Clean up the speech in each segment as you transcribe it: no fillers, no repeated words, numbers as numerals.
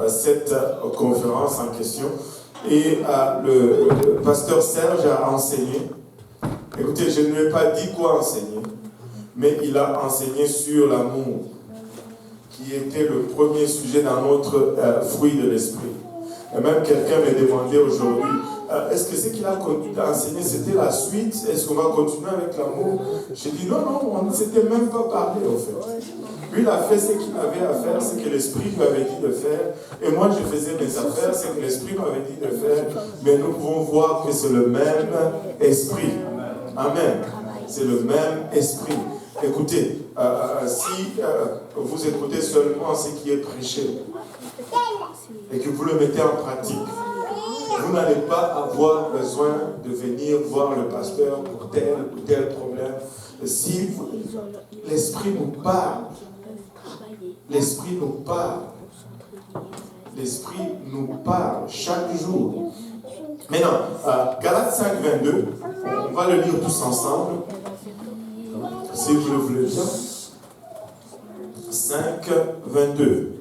cette conférence en question. Et le pasteur Serge a enseigné. Écoutez, je ne lui ai pas dit quoi enseigner, mais il a enseigné sur l'amour, qui était le premier sujet dans notre fruit de l'esprit. Et même quelqu'un m'a demandé aujourd'hui, est-ce que ce qu'il a enseigné, c'était la suite? Est-ce qu'on va continuer avec l'amour? J'ai dit non, on ne s'était même pas parlé en fait. Lui, il a fait ce qu'il avait à faire, ce que l'Esprit lui avait dit de faire. Et moi, je faisais mes affaires, ce que l'Esprit m'avait dit de faire. Mais nous pouvons voir que c'est le même Esprit. Amen. C'est le même Esprit. Écoutez, si vous écoutez seulement ce qui est prêché et que vous le mettez en pratique, vous n'allez pas avoir besoin de venir voir le pasteur pour tel ou tel problème. Si l'Esprit nous parle, l'Esprit nous parle, l'Esprit nous parle chaque jour. Maintenant, Galates 5, 22, on va le lire tous ensemble, si vous le voulez bien. 5, 22.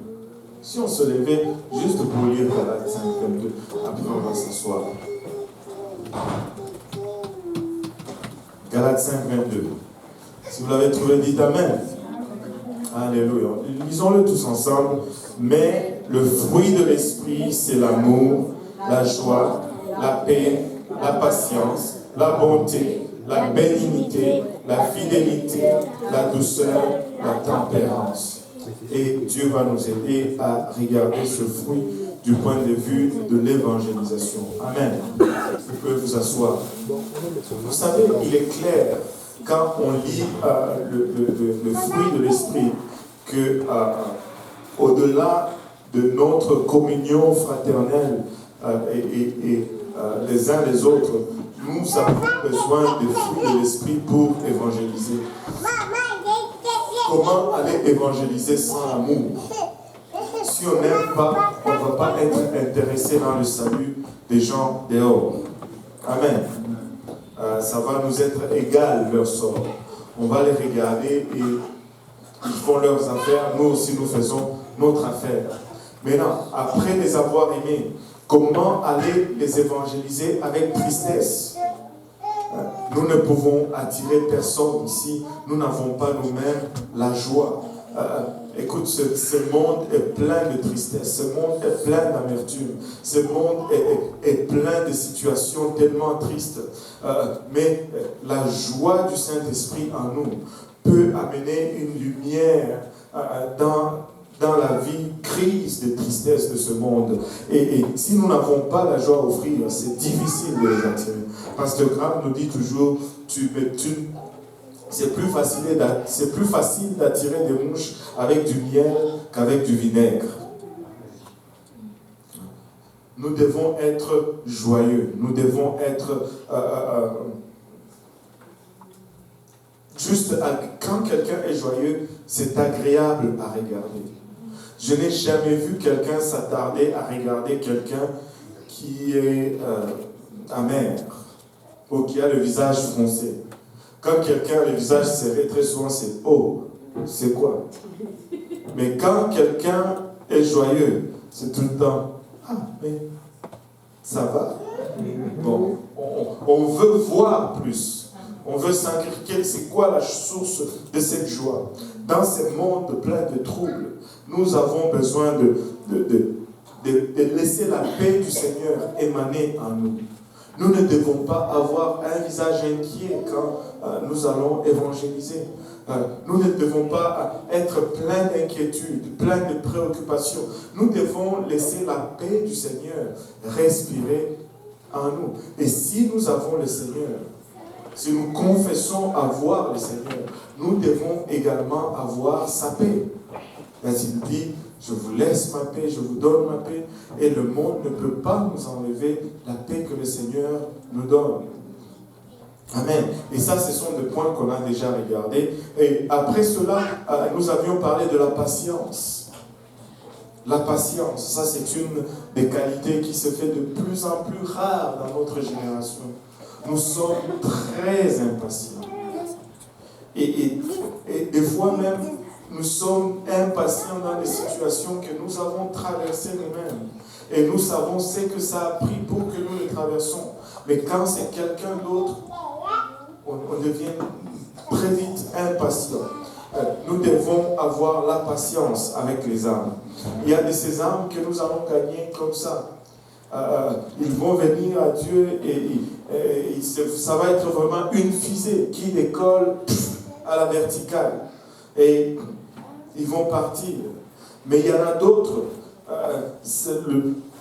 Si on se levait juste pour lire Galates 5, 22, après on va s'asseoir. Galates 5, 22. Si vous l'avez trouvé, dites Amen. Alléluia. Lisons-le tous ensemble. Mais le fruit de l'esprit, c'est l'amour, la joie, la paix, la patience, la bonté, la bénignité, la fidélité, la douceur, la tempérance. Et Dieu va nous aider à regarder ce fruit du point de vue de l'évangélisation. Amen. Vous pouvez vous asseoir. Vous savez, il est clair, quand on lit le fruit de l'esprit, que au-delà de notre communion fraternelle et les uns les autres, nous avons besoin des fruits de l'esprit pour évangéliser. Comment aller évangéliser sans amour? Si on n'aime pas, on ne va pas être intéressé dans le salut des gens dehors. Amen. Ça va nous être égal leur sort. On va les regarder et ils font leurs affaires. Nous aussi, nous faisons notre affaire. Maintenant, après les avoir aimés, comment aller les évangéliser avec tristesse? Nous ne pouvons attirer personne si nous n'avons pas nous-mêmes la joie. Écoute, ce monde est plein de tristesse, ce monde est plein d'amertume, ce monde est plein de situations tellement tristes. Mais la joie du Saint-Esprit en nous peut amener une lumière dans la vie crise de tristesse de ce monde. Et si nous n'avons pas la joie à offrir, c'est difficile de les attirer. Pasteur Graham nous dit toujours, c'est plus facile d'attirer des mouches avec du miel qu'avec du vinaigre. Nous devons être joyeux. Nous devons être juste quand quelqu'un est joyeux, c'est agréable à regarder. Je n'ai jamais vu quelqu'un s'attarder à regarder quelqu'un qui est amer ou qui a le visage foncé. Quand quelqu'un a le visage serré, très souvent c'est « Oh, c'est quoi ?» Mais quand quelqu'un est joyeux, c'est tout le temps « Ah, mais ça va ?» Bon, on veut voir plus. On veut sentir c'est quoi la source de cette joie. Dans ce monde plein de troubles, nous avons besoin de laisser la paix du Seigneur émaner en nous. Nous ne devons pas avoir un visage inquiet quand nous allons évangéliser. Nous ne devons pas être plein d'inquiétudes, plein de préoccupations. Nous devons laisser la paix du Seigneur respirer en nous. Et si nous avons le Seigneur, si nous confessons avoir le Seigneur, nous devons également avoir sa paix. Il dit, je vous laisse ma paix, je vous donne ma paix, et le monde ne peut pas nous enlever la paix que le Seigneur nous donne. Amen. Et ça, ce sont des points qu'on a déjà regardés. Et après cela, nous avions parlé de la patience. La patience, ça c'est une des qualités qui se fait de plus en plus rare dans notre génération. Nous sommes très impatients. Et des fois même, nous sommes impatients dans les situations que nous avons traversées nous-mêmes. Et nous savons ce que ça a pris pour que nous les traversons. Mais quand c'est quelqu'un d'autre, on devient très vite impatient. Nous devons avoir la patience avec les âmes. Il y a de ces âmes que nous allons gagner comme ça. Ils vont venir à Dieu et ça va être vraiment une fusée qui décolle à la verticale. Et ils vont partir. Mais il y en a d'autres,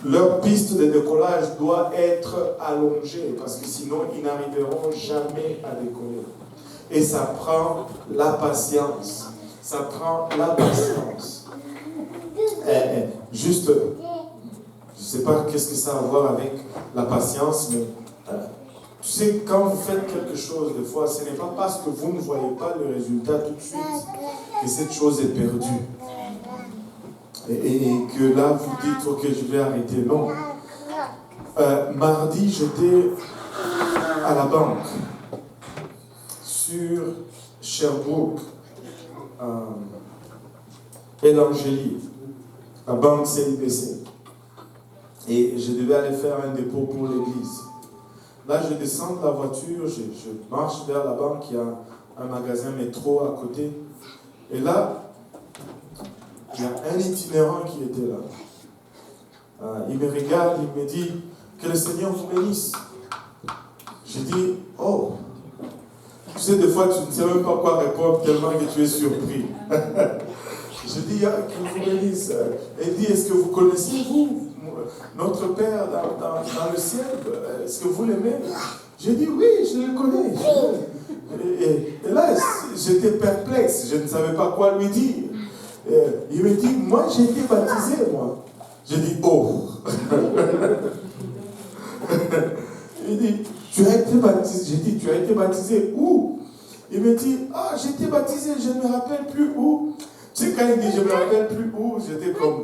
leur piste de décollage doit être allongée parce que sinon ils n'arriveront jamais à décoller. Et ça prend la patience. Ça prend la patience. Juste, je ne sais pas qu'est-ce que ça a à voir avec la patience, mais tu sais, quand vous faites quelque chose, des fois, ce n'est pas parce que vous ne voyez pas le résultat tout de suite que cette chose est perdue. Et que là, vous dites, ok, je vais arrêter. Non. Mardi, j'étais à la banque, sur Sherbrooke, et l'Angélie, la banque CIBC. Et je devais aller faire un dépôt pour l'église. Là, je descends de la voiture, je marche vers la banque, il y a un magasin métro à côté. Et là, il y a un itinérant qui était là. Il me regarde, il me dit, que le Seigneur vous bénisse. Je dis, oh, tu sais, des fois, tu ne sais même pas quoi répondre tellement que tu es surpris. Je dis, qu'il vous bénisse. Il dit, est-ce que vous connaissez, vous, notre Père dans le ciel? Est-ce que vous l'aimez? J'ai dit, oui, je le connais. Et là, j'étais perplexe. Je ne savais pas quoi lui dire. Il me dit, moi, j'ai été baptisé, moi. J'ai dit, oh. Il dit, tu as été baptisé. J'ai dit, tu as été baptisé où? Il me dit, ah, j'ai été baptisé, je ne me rappelle plus où. Tu sais, quand il dit, je ne me rappelle plus où, j'étais comme,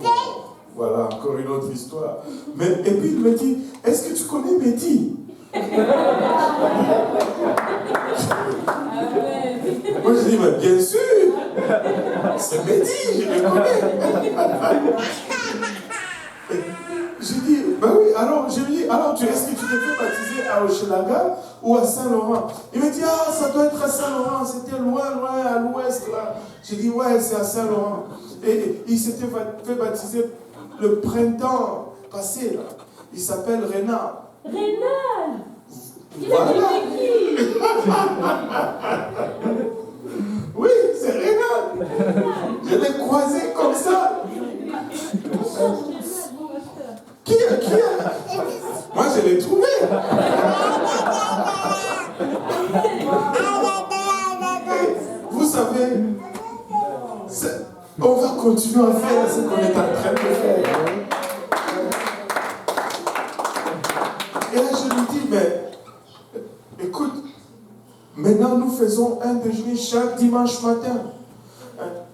voilà, encore une autre histoire. Et puis il me dit, est-ce que tu connais Mehdi? Moi, je dis, mais bien sûr, c'est Mehdi, je le connais. Je dis, ben oui, alors, je lui dis, alors, est-ce que tu t'es fait baptiser à Hochelaga ou à Saint-Laurent? Il me dit, ah, ça doit être à Saint-Laurent, c'était loin, à l'ouest, là. J'ai dit, ouais, c'est à Saint-Laurent. Et il s'était fait baptiser le printemps passé, là. Il s'appelle Renard. Renard! Voilà. Oui, c'est Renard. Je l'ai croisé comme ça. Qui a? Moi, je l'ai trouvé. Vous savez, on va continuer à faire ce qu'on est en train de faire. Et là, je lui dis, mais écoute, maintenant nous faisons un déjeuner chaque dimanche matin.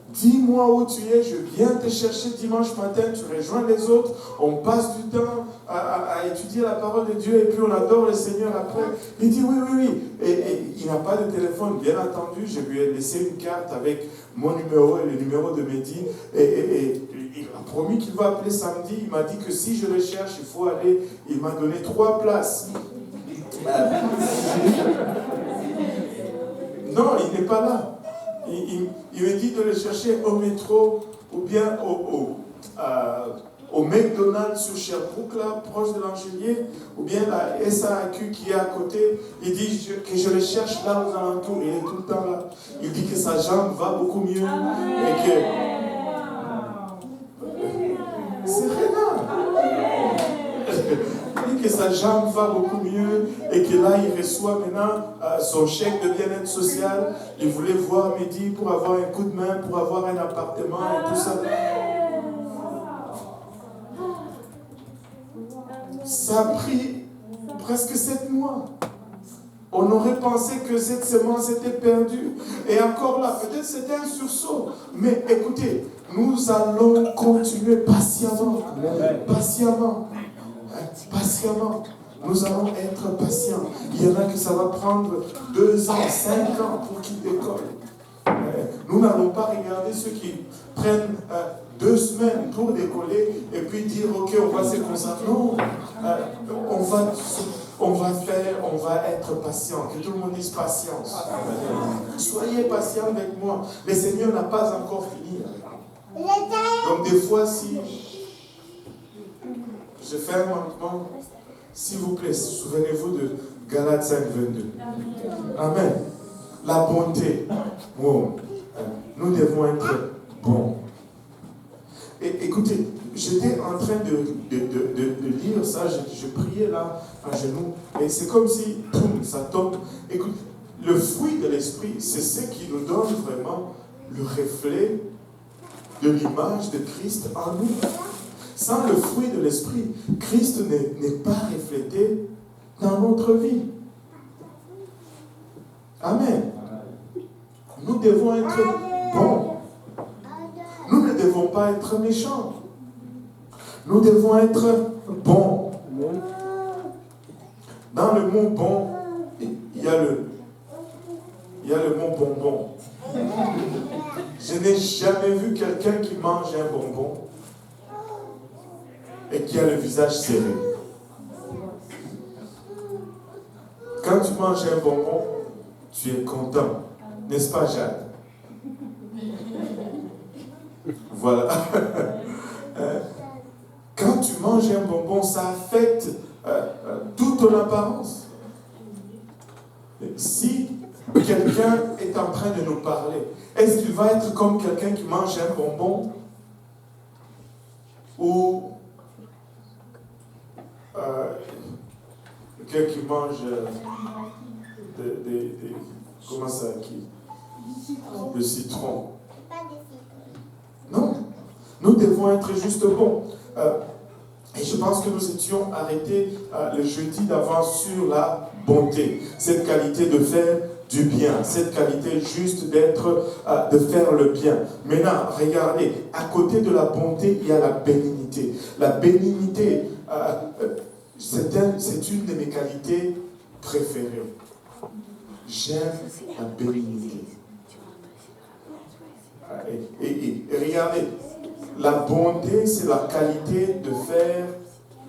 Dis-moi où tu es, je viens te chercher dimanche matin, tu rejoins les autres, on passe du temps à étudier la parole de Dieu et puis on adore le Seigneur après. Il dit oui. Et il n'a pas de téléphone, bien entendu, je lui ai laissé une carte avec mon numéro et le numéro de Mehdi. Et il a promis qu'il va appeler samedi. Il m'a dit que si je le cherche, il faut aller. Il m'a donné 3 places. Non, il n'est pas là. Il me dit de le chercher au métro ou bien au McDonald's sur Sherbrooke, là, proche de l'Angelier, ou bien la SAQ qui est à côté. Il dit que je le cherche là aux alentours. Il est tout le temps là. Il dit que sa jambe va beaucoup mieux. Et que... C'est Renard. Il dit que sa jambe va beaucoup mieux et que là, il reçoit maintenant son chèque de bien-être social. Il voulait voir Mehdi pour avoir un coup de main, pour avoir un appartement et tout ça. Ça a pris presque 7 mois. On aurait pensé que cette semence était perdue. Et encore là, peut-être c'était un sursaut. Mais écoutez, nous allons continuer patiemment. Patiemment. Nous allons être patients. Il y en a que ça va prendre 2 ans, 5 ans pour qu'ils décollent. Nous n'allons pas regarder ceux qui prennent 2 semaines pour décoller et puis dire ok, on va se concentrer. Non, on va être patient. Que tout le monde dise patience. Soyez patient avec moi. Le Seigneur n'a pas encore fini. Donc des fois, si je fais un manquement, s'il vous plaît, souvenez-vous de Galates 5, 22. Amen. La bonté. Wow. Nous devons être bons. Et écoutez, j'étais en train de lire ça, je priais là, à genoux, et c'est comme si, boum, ça tombe. Écoute, le fruit de l'esprit, c'est ce qui nous donne vraiment le reflet de l'image de Christ en nous. Sans le fruit de l'esprit, Christ n'est pas reflété dans notre vie. Amen. Nous devons être bons. Nous ne devons pas être méchants. Nous devons être bons. Dans le mot bon, il y a le mot bonbon. Je n'ai jamais vu quelqu'un qui mange un bonbon et qui a le visage serré. Quand tu manges un bonbon, tu es content. N'est-ce pas, Jade? Voilà. Quand tu manges un bonbon, ça affecte toute ton apparence. Si quelqu'un est en train de nous parler, est-ce qu'il va être comme quelqu'un qui mange un bonbon ou quelqu'un qui mange comment ça qui le citron? Non, nous devons être juste bons. Et je pense que nous étions arrêtés le jeudi d'avant sur la bonté, cette qualité de faire du bien, cette qualité juste de faire le bien. Maintenant, regardez, à côté de la bonté, il y a la bénignité. La bénignité, c'est une de mes qualités préférées. J'aime la bénignité. Et regardez, la bonté, c'est la qualité de faire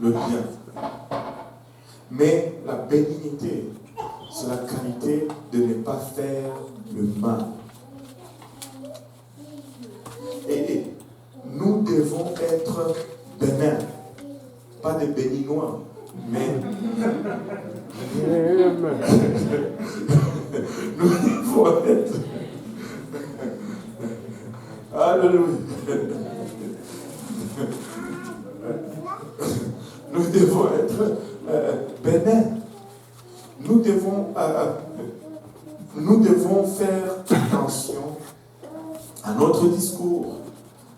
le bien. Mais la bénignité, c'est la qualité de ne pas faire le mal. Et nous devons être bénins, pas des béninois, mais nous devons être. Alléluia. Nous devons être bénins. Nous devons faire attention à notre discours,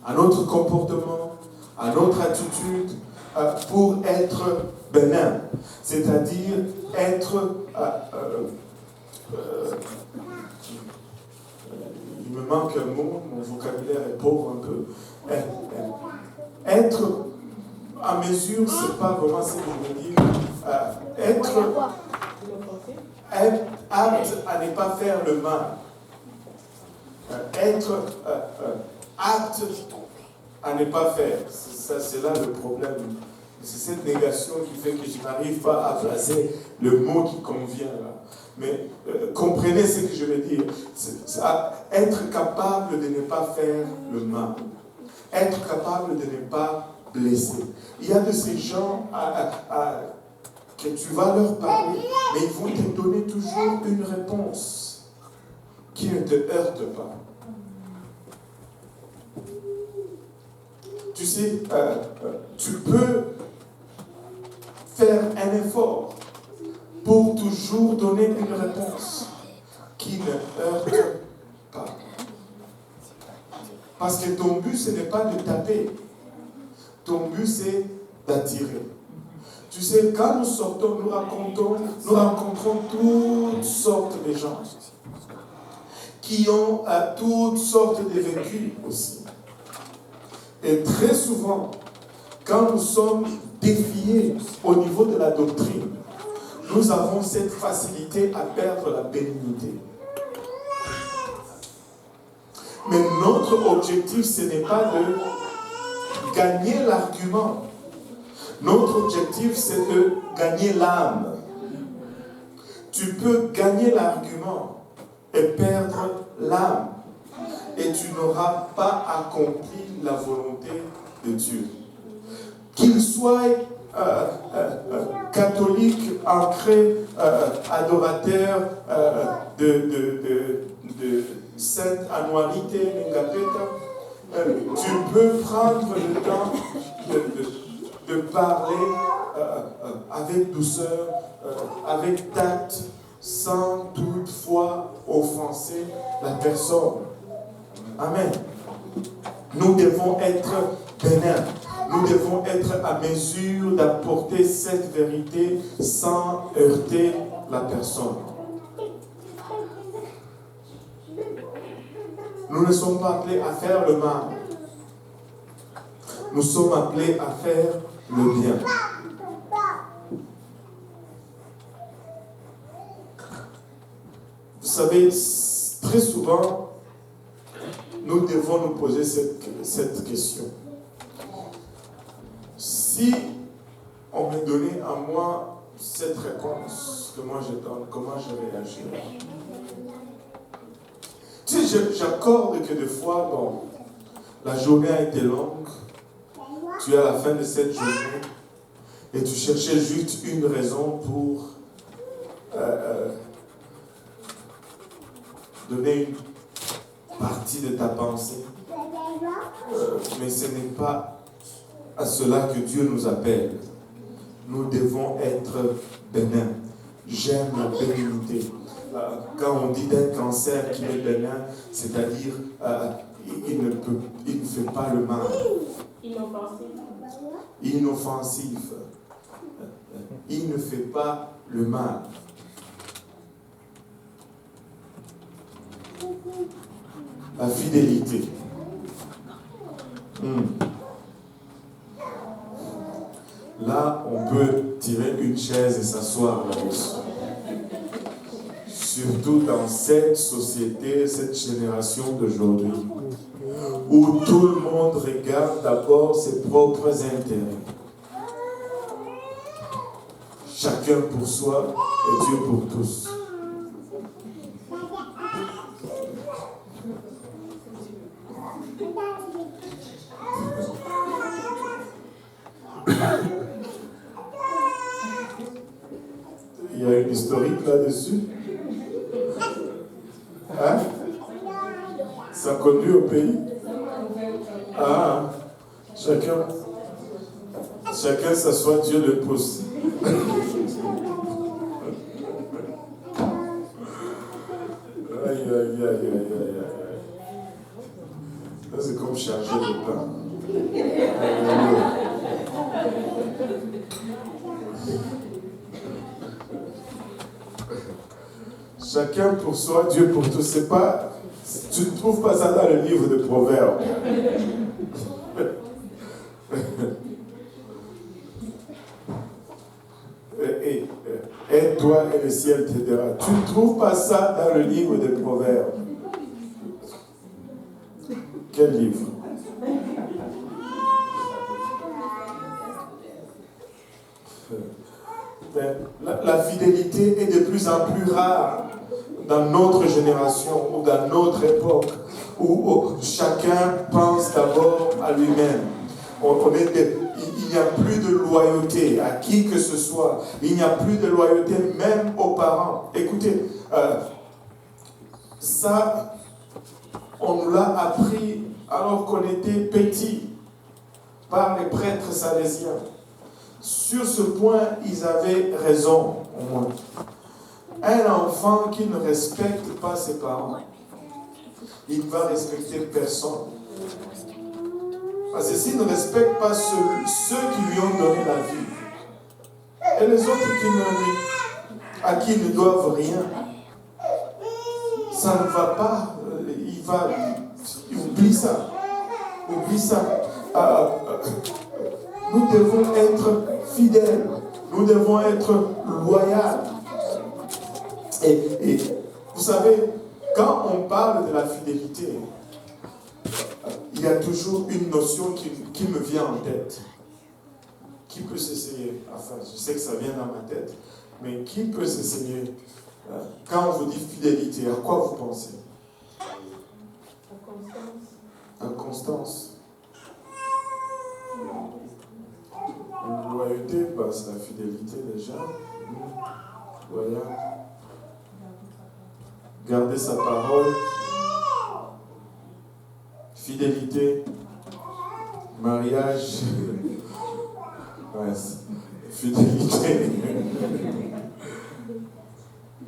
à notre comportement, à notre attitude pour être bénin. C'est-à-dire être... il me manque un mot, mon vocabulaire est pauvre un peu. Être à mesure, c'est pas vraiment ce que je veux dire. Être apte à ne pas faire le mal. Être apte à ne pas faire. C'est là le problème. C'est cette négation qui fait que je n'arrive pas à placer le mot qui convient là. Mais comprenez ce que je veux dire. C'est être capable de ne pas faire le mal. Être capable de ne pas blesser. Il y a de ces gens que tu vas leur parler, mais ils vont te donner toujours une réponse qui ne te heurte pas. Tu sais, tu peux faire un effort pour toujours donner une réponse qui ne heurte pas. Parce que ton but, ce n'est pas de taper. Ton but, c'est d'attirer. Tu sais, quand nous sortons, nous rencontrons toutes sortes de gens qui ont toutes sortes de vécus aussi. Et très souvent, quand nous sommes défiés au niveau de la doctrine, nous avons cette facilité à perdre la bénignité. Mais notre objectif, ce n'est pas de gagner l'argument. Notre objectif, c'est de gagner l'âme. Tu peux gagner l'argument et perdre l'âme. Et tu n'auras pas accompli la volonté de Dieu. Qu'il soit catholique, ancré, adorateur de sainte annualité, tu peux prendre le temps de parler avec douceur, avec tact, sans toutefois offenser la personne. Amen. Nous devons être bénins. Nous devons être à mesure d'apporter cette vérité sans heurter la personne. Nous ne sommes pas appelés à faire le mal. Nous sommes appelés à faire le bien. Vous savez, très souvent, nous devons nous poser cette question. Si on me donnait à moi cette réponse que moi je donne, comment je réagirais? Tu sais, j'accorde que des fois, bon, la journée a été longue, tu es à la fin de cette journée et tu cherchais juste une raison pour donner une partie de ta pensée. Mais ce n'est pas à cela que Dieu nous appelle. Nous devons être bénins. J'aime la bénignité. Quand on dit d'un cancer qui est bénin, c'est-à-dire il ne fait pas le mal. Inoffensif. Il ne fait pas le mal. La fidélité. Là, on peut tirer une chaise et s'asseoir là-dessus. Surtout dans cette société, cette génération d'aujourd'hui, où tout le monde regarde d'abord ses propres intérêts. Chacun pour soi et Dieu pour tous. Il y a une historique là-dessus. Hein? Ça conduit au pays. Ah, chacun s'assoit, Dieu le pousse. Aïe, aïe, aïe, aïe, aïe, aïe. Là, c'est comme charger le pain. Chacun pour soi, Dieu pour tous. C'est pas, tu ne trouves pas ça dans le livre de Proverbes. Aide-toi et le ciel t'aidera. Tu ne trouves pas ça dans le livre de Proverbes. Quel livre? La fidélité est de plus en plus rare dans notre génération ou dans notre époque où chacun pense d'abord à lui-même. Il n'y a plus de loyauté à qui que ce soit. Il n'y a plus de loyauté même aux parents. Écoutez, ça, on nous l'a appris alors qu'on était petits par les prêtres salésiens. Sur ce point, ils avaient raison, au moins. Un enfant qui ne respecte pas ses parents, il ne va respecter personne. Parce que s'il ne respecte pas ceux qui lui ont donné la vie, et les autres à qui ils ne doivent rien, ça ne va pas. Il oublie ça. Oublie ça. Nous devons être fidèles. Nous devons être loyaux. Et vous savez, quand on parle de la fidélité, il y a toujours une notion qui me vient en tête. Qui peut s'essayer? Enfin, je sais que ça vient dans ma tête, mais qui peut s'essayer? Quand on vous dit fidélité, à quoi vous pensez? Inconstance. Loyauté, c'est la fidélité déjà. Voilà. Garder sa parole. Fidélité. Mariage. Ouais, fidélité.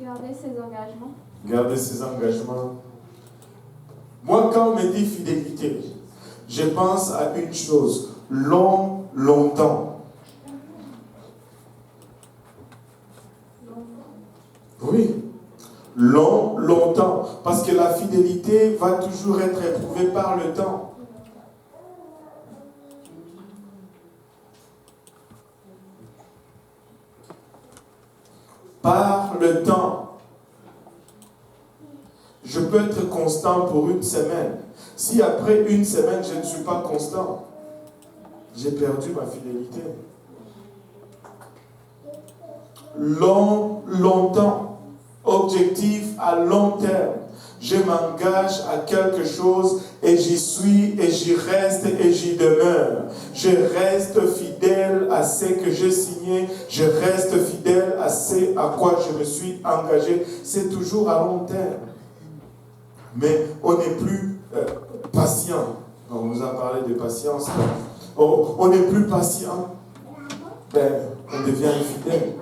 Garder ses engagements. Garder ses engagements. Moi, quand on me dit fidélité, je pense à une chose. Longtemps. Oui. Longtemps. Parce que la fidélité va toujours être éprouvée par le temps. Par le temps. Je peux être constant pour une semaine. Si après une semaine, je ne suis pas constant, j'ai perdu ma fidélité. Longtemps. Objectif à long terme. Je m'engage à quelque chose et j'y suis et j'y reste et j'y demeure. Je reste fidèle à ce que j'ai signé. Je reste fidèle à ce à quoi je me suis engagé. C'est toujours à long terme. Mais on n'est plus patient. On nous a parlé de patience. On n'est plus patient. On devient infidèle.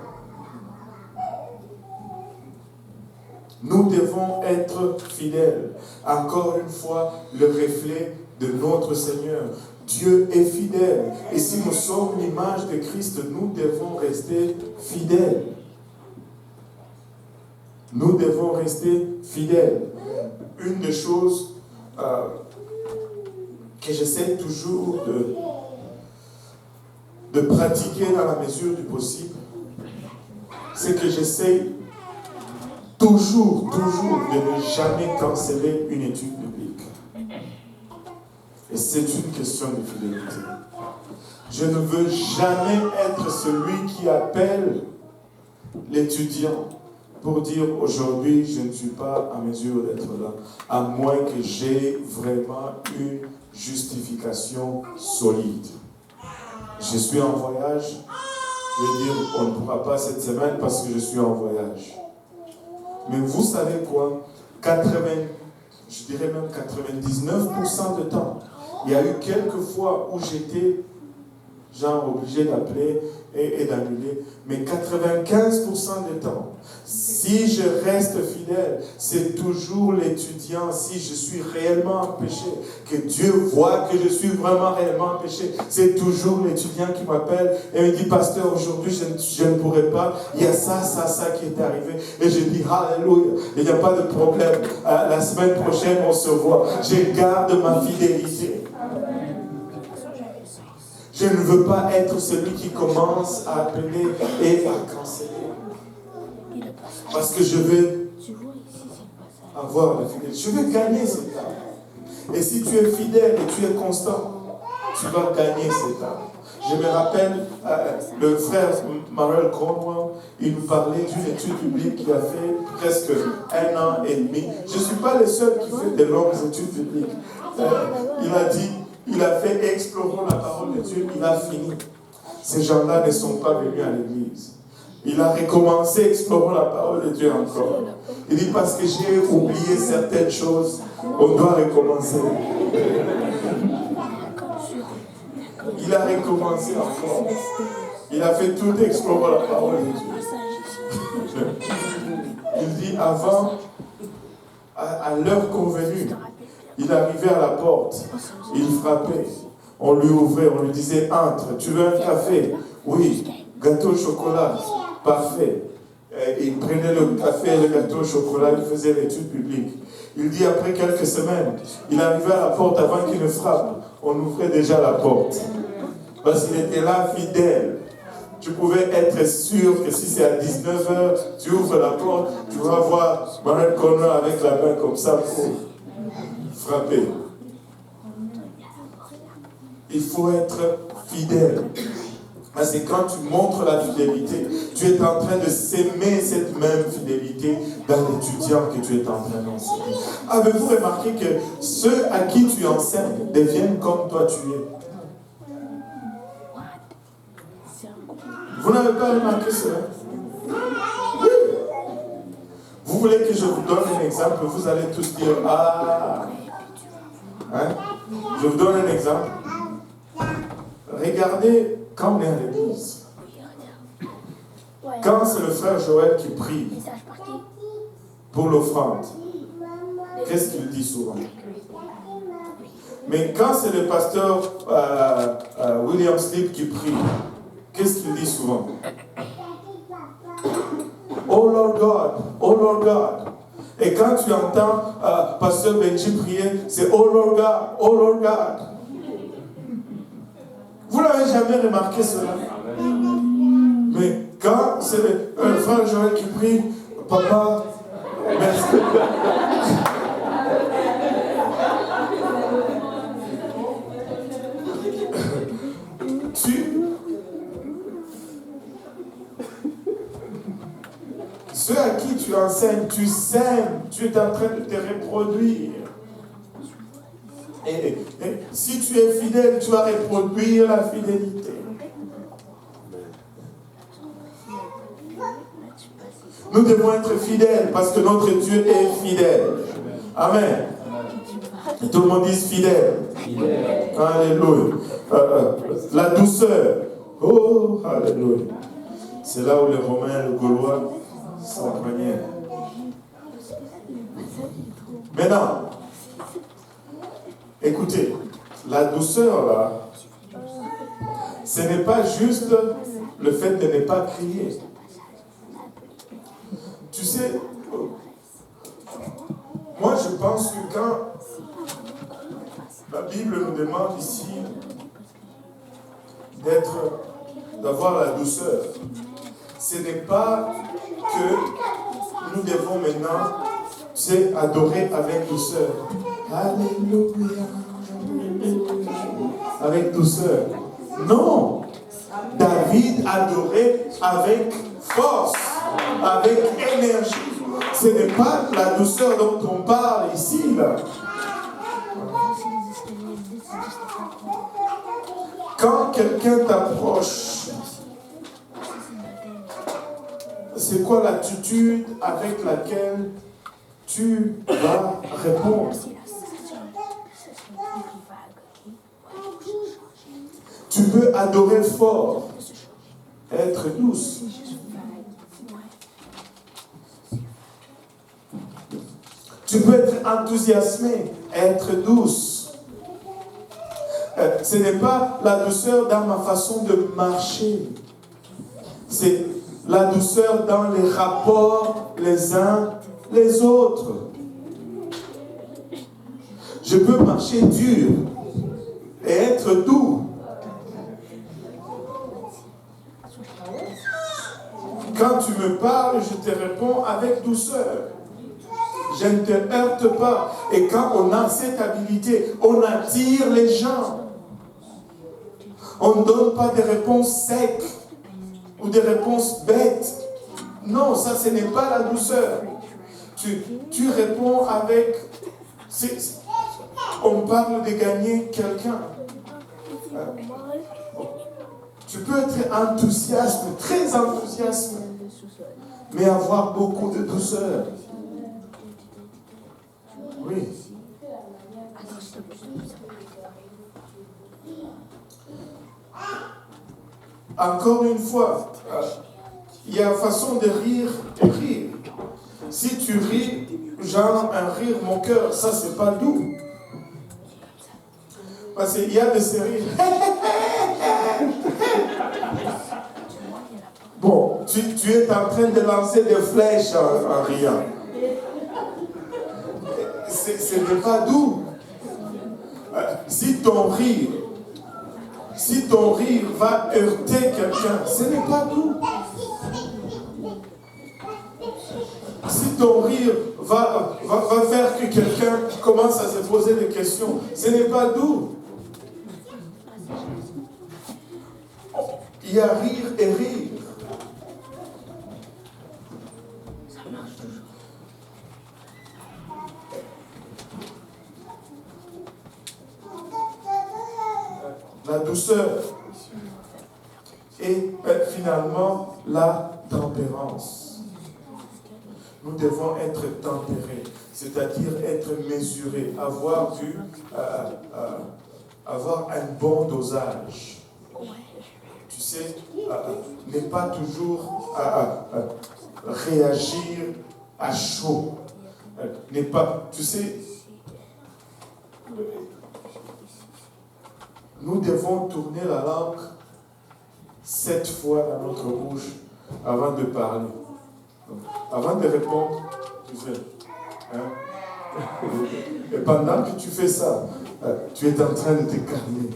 Nous devons être fidèles. Encore une fois, le reflet de notre Seigneur. Dieu est fidèle. Et si nous sommes l'image de Christ, nous devons rester fidèles. Nous devons rester fidèles. Une des choses que j'essaie toujours de pratiquer dans la mesure du possible, c'est que j'essaie toujours de ne jamais canceller une étude biblique. Et c'est une question de fidélité. Je ne veux jamais être celui qui appelle l'étudiant pour dire aujourd'hui je ne suis pas en mesure d'être là, à moins que j'ai vraiment une justification solide. Je suis en voyage, je vais dire on ne pourra pas cette semaine parce que je suis en voyage. Mais vous savez quoi? Je dirais même 99% de temps. Il y a eu quelques fois où j'étais obligé d'appeler et d'annuler. Mais 95% du temps, si je reste fidèle, c'est toujours l'étudiant, si je suis réellement en péché, que Dieu voit que je suis vraiment réellement en péché, c'est toujours l'étudiant qui m'appelle et me dit, pasteur, aujourd'hui je ne pourrai pas, il y a ça qui est arrivé. Et je dis, alléluia, il n'y a pas de problème, la semaine prochaine on se voit. Je garde ma fidélité. Je ne veux pas être celui qui commence à appeler et à canceller. Parce que je veux avoir la fidélité. Je veux gagner cette âme. Et si tu es fidèle et tu es constant, tu vas gagner cette âme. Je me rappelle, le frère Marel Cromwell, il nous parlait d'une étude biblique qu'il a fait presque 1 an et demi. Je ne suis pas le seul qui fait de longues études bibliques. Il a dit, il a fait explorons la parole de Dieu, il a fini. Ces gens-là ne sont pas venus à l'église. Il a recommencé explorons la parole de Dieu encore. Il dit parce que j'ai oublié certaines choses, on doit recommencer. Il a recommencé encore. Il a fait tout explorons la parole de Dieu. Il dit avant, à l'heure convenue, il arrivait à la porte, il frappait, on lui ouvrait, on lui disait entre, tu veux un café? Oui, gâteau au chocolat, parfait. Il prenait le café et le gâteau au chocolat, il faisait l'étude publique. Il dit après quelques semaines, il arrivait à la porte avant qu'il ne frappe, on ouvrait déjà la porte. Parce qu'il était là fidèle. Tu pouvais être sûr que si c'est à 19h, tu ouvres la porte, tu vas voir Marel Conner avec la main comme ça pour frapper. il faut être fidèle. Parce que quand tu montres la fidélité, tu es en train de s'aimer cette même fidélité dans l'étudiant que tu es en train d'enseigner. Avez-vous remarqué que ceux à qui tu enseignes deviennent comme toi tu es? Vous n'avez pas remarqué cela? Oui. Vous voulez que je vous donne un exemple? Vous allez tous dire « Ah !» Hein? Je vous donne un exemple. Regardez quand on est à l'église. Quand c'est le frère Joël qui prie pour l'offrande, qu'est-ce qu'il dit souvent? Mais quand c'est le pasteur William Sleep qui prie, qu'est-ce qu'il dit souvent? Oh Lord God, oh Lord God. Et quand tu entends pasteur Benji prier, c'est oh Lord God, oh Lord God. Vous n'avez jamais remarqué cela? Mais quand c'est le frère Joël qui prie, papa, merci. Ceux à qui tu enseignes, tu sèmes, tu es en train de te reproduire. Et si tu es fidèle, tu vas reproduire la fidélité. Nous devons être fidèles parce que notre Dieu est fidèle. Amen. Et tout le monde dit fidèle. Alléluia. La douceur. Oh, alléluia. C'est là où les Romains et les Gaulois s'empoignaient. Maintenant, écoutez, la douceur là, ce n'est pas juste le fait de ne pas crier. Tu sais, moi je pense que quand la Bible nous demande ici d'avoir la douceur, ce n'est pas que nous devons maintenant, tu sais, adorer avec douceur. Alléluia. Avec douceur. Non. David adorait avec force, avec énergie. Ce n'est pas la douceur dont on parle ici, là. Quand quelqu'un t'approche, c'est quoi l'attitude avec laquelle tu vas répondre? Tu peux adorer fort, être douce. Tu peux être enthousiasmé, être douce. Ce n'est pas la douceur dans ma façon de marcher. C'est la douceur dans les rapports les uns les autres. Je peux marcher dur et être doux. Quand tu me parles, je te réponds avec douceur. Je ne te heurte pas. Et quand on a cette habilité, on attire les gens. On ne donne pas des réponses secs ou des réponses bêtes. Non, ça, ce n'est pas la douceur. Tu réponds avec... On parle de gagner quelqu'un. Tu peux être enthousiaste, très enthousiaste, mais avoir beaucoup de douceur. Oui. Encore une fois, il y a façon de rire et rire. Si tu ris, genre un rire mon cœur, ça c'est pas doux. Parce qu'il y a de ces rires. Bon, tu es en train de lancer des flèches en riant. Ce n'est pas doux. Si ton rire va heurter quelqu'un, ce n'est pas doux. Si ton rire va faire que quelqu'un commence à se poser des questions, ce n'est pas doux. Il y a rire et rire. Ça marche toujours. La douceur. Et finalement, la tempérance. Nous devons être tempérés, c'est-à-dire être mesurés, avoir un bon dosage. Tu sais, ne pas toujours réagir à chaud. Ne pas, tu sais, nous devons tourner la langue 7 fois dans notre bouche avant de parler. Donc, avant de répondre, tu fais. Et pendant que tu fais ça, tu es en train de te calmer.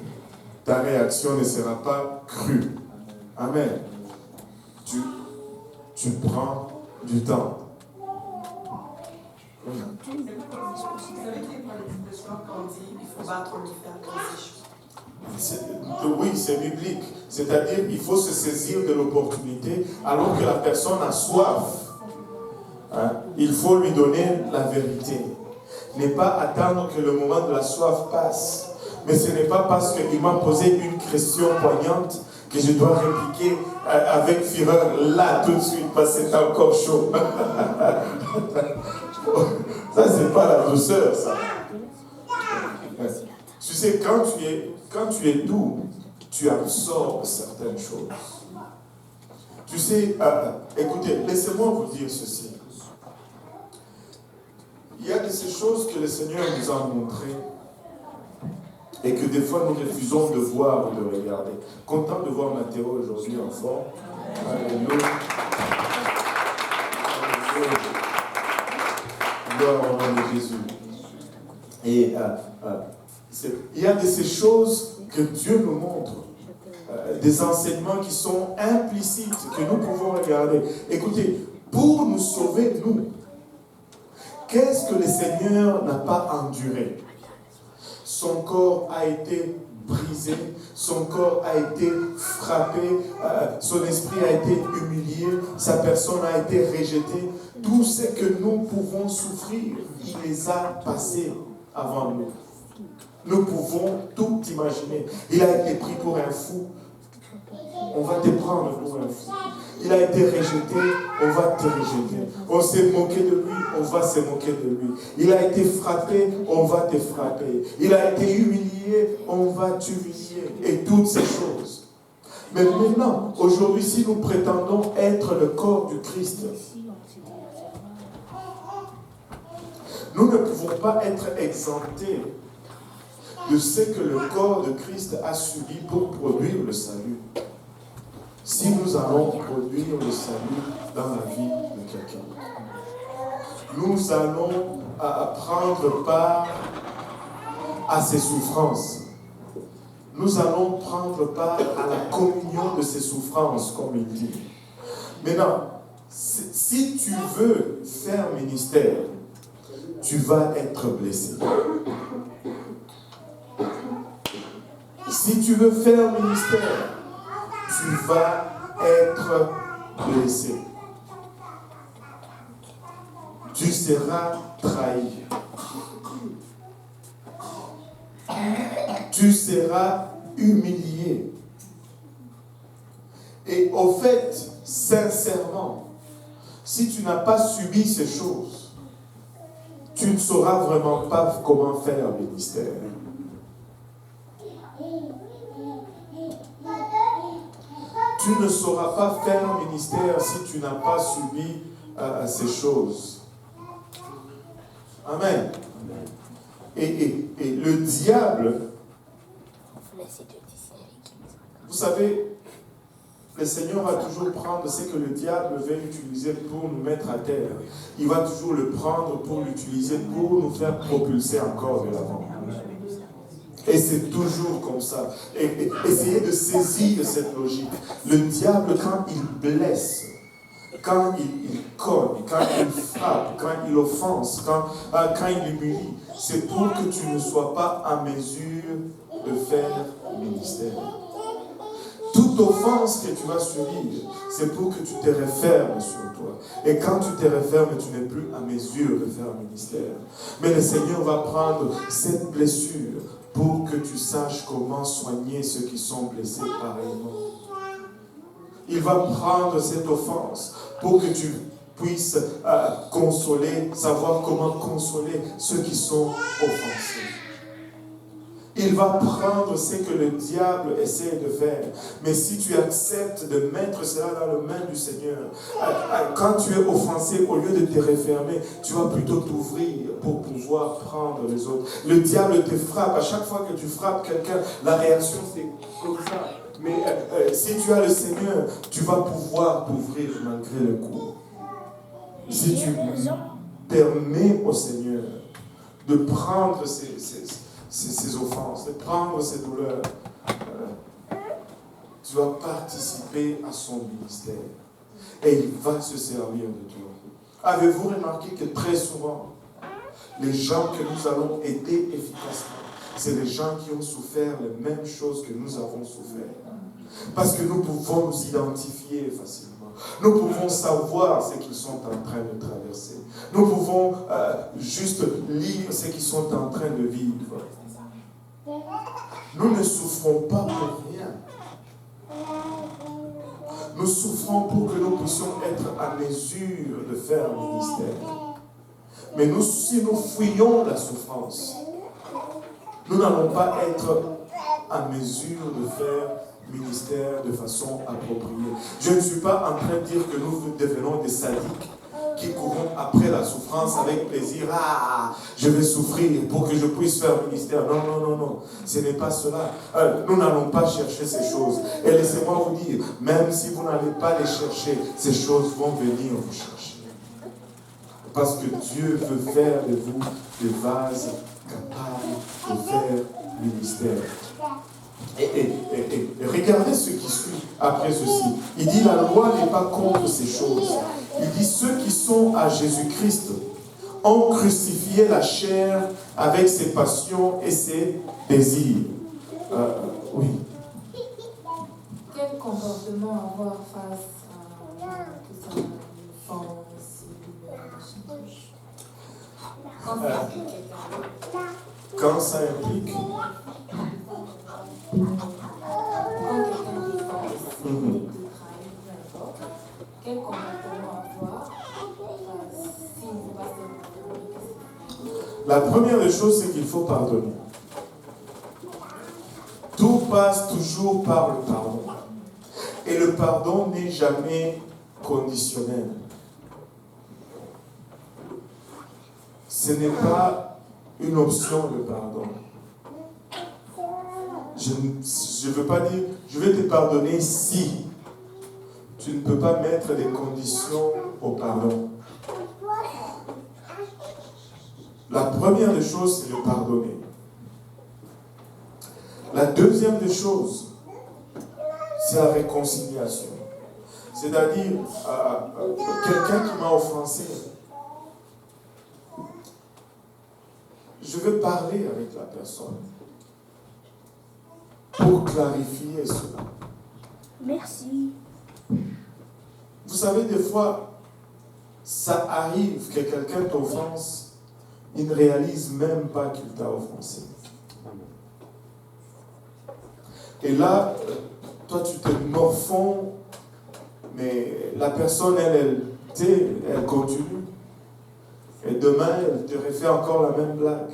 Ta réaction ne sera pas crue. Amen. Tu prends du temps. Vous savez par l'expression qu'on dit il faut battre le fer quand c'est chaud. Oui, c'est biblique. C'est-à-dire qu'il faut se saisir de l'opportunité alors que la personne a soif. Il faut lui donner la vérité. Ne pas attendre que le moment de la soif passe. Mais ce n'est pas parce qu'il m'a posé une question poignante que je dois répliquer avec fureur là tout de suite parce que c'est encore chaud. Ça, c'est pas la douceur, ça. Tu sais, quand tu es doux, tu absorbes certaines choses. Tu sais, écoutez, laissez-moi vous dire ceci. Il y a de ces choses que le Seigneur nous a montrées et que des fois nous refusons de voir ou de regarder. Content de voir Mathéo aujourd'hui en forme. Alléluia. Gloire au nom de Jésus. Et il y a de ces choses que Dieu nous montre, des enseignements qui sont implicites, que nous pouvons regarder. Écoutez, pour nous sauver, nous, qu'est-ce que le Seigneur n'a pas enduré? Son corps a été brisé, son corps a été frappé, son esprit a été humilié, sa personne a été rejetée. Tout ce que nous pouvons souffrir, il les a passés avant nous. Nous pouvons tout imaginer. Il a été pris pour un fou. On va te prendre pour un fou. Il a été rejeté, on va te rejeter. On s'est moqué de lui, on va se moquer de lui. Il a été frappé, on va te frapper. Il a été humilié, on va t'humilier. Et toutes ces choses. Mais maintenant, aujourd'hui, si nous prétendons être le corps du Christ, nous ne pouvons pas être exemptés de ce que le corps de Christ a subi pour produire le salut. Si nous allons produire le salut dans la vie de quelqu'un, nous allons prendre part à ses souffrances. Nous allons prendre part à la communion de ses souffrances, comme il dit. Maintenant, si tu veux faire ministère, tu vas être blessé. Si tu veux faire ministère, tu vas être blessé. Tu seras trahi. Tu seras humilié. Et au fait, sincèrement, si tu n'as pas subi ces choses, tu ne sauras vraiment pas comment faire un ministère. Tu ne sauras pas faire un ministère si tu n'as pas subi ces choses. Amen. Et le diable, vous savez, le Seigneur va toujours prendre ce que le diable veut utiliser pour nous mettre à terre. Il va toujours le prendre pour l'utiliser pour nous faire propulser encore de l'avant. Et c'est toujours comme ça. Et essayez de saisir cette logique. Le diable, quand il blesse, quand il cogne, quand il frappe, quand il offense, quand il humilie, c'est pour que tu ne sois pas en mesure de faire ministère. Toute offense que tu vas subir, c'est pour que tu te refermes sur toi. Et quand tu te refermes, tu n'es plus à mesure de faire un ministère. Mais le Seigneur va prendre cette blessure pour que tu saches comment soigner ceux qui sont blessés pareillement. Il va prendre cette offense pour que tu puisses consoler, savoir comment consoler ceux qui sont offensés. Il va prendre ce que le diable essaie de faire. Mais si tu acceptes de mettre cela dans les mains du Seigneur, quand tu es offensé, au lieu de te refermer, tu vas plutôt t'ouvrir pour pouvoir prendre les autres. Le diable te frappe. À chaque fois que tu frappes quelqu'un, la réaction c'est comme ça. Mais si tu as le Seigneur, tu vas pouvoir t'ouvrir malgré le coup. Si tu permets au Seigneur de prendre ces offenses, de prendre ces douleurs, tu vas participer à son ministère. Et il va se servir de toi. Avez-vous remarqué que très souvent, les gens que nous allons aider efficacement, c'est les gens qui ont souffert les mêmes choses que nous avons souffert. Parce que nous pouvons nous identifier facilement. Nous pouvons savoir ce qu'ils sont en train de traverser. Nous pouvons juste lire ce qu'ils sont en train de vivre. Nous ne souffrons pas pour rien. Nous souffrons pour que nous puissions être à mesure de faire le ministère. Mais si nous fuyons la souffrance, nous n'allons pas être à mesure de faire ministère de façon appropriée. Je ne suis pas en train de dire que nous devenons des sadiques qui courons après la souffrance avec plaisir. Ah, je vais souffrir pour que je puisse faire ministère. Non, non, non, non. Ce n'est pas cela. Nous n'allons pas chercher ces choses. Et laissez-moi vous dire, même si vous n'allez pas les chercher, ces choses vont venir vous chercher. Parce que Dieu veut faire de vous des vases capables de faire ministère. Et regardez ce qui suit après ceci. Il dit, la loi n'est pas contre ces choses. Il dit, ceux qui sont à Jésus-Christ ont crucifié la chair avec ses passions et ses désirs. Oui. Quel comportement avoir face à tout ça, l'offense, quand ça implique quand quelqu'un te force, te trahit, peu importe, quel comportement avoir si on ne veut pas se pardonner? La première des choses, c'est qu'il faut pardonner. Tout passe toujours par le pardon. Et le pardon n'est jamais conditionnel. Ce n'est pas une option, le pardon. Je ne veux pas dire, je vais te pardonner si. Tu ne peux pas mettre des conditions au pardon. La première des choses, c'est de pardonner. La deuxième des choses, c'est la réconciliation. C'est-à-dire, quelqu'un qui m'a offensé, je veux parler avec la personne pour clarifier cela. Merci. Vous savez, des fois, ça arrive que quelqu'un t'offense, il ne réalise même pas qu'il t'a offensé. Et là, toi, tu te morfonds, mais la personne, elle continue. Et demain, elle te refait encore la même blague.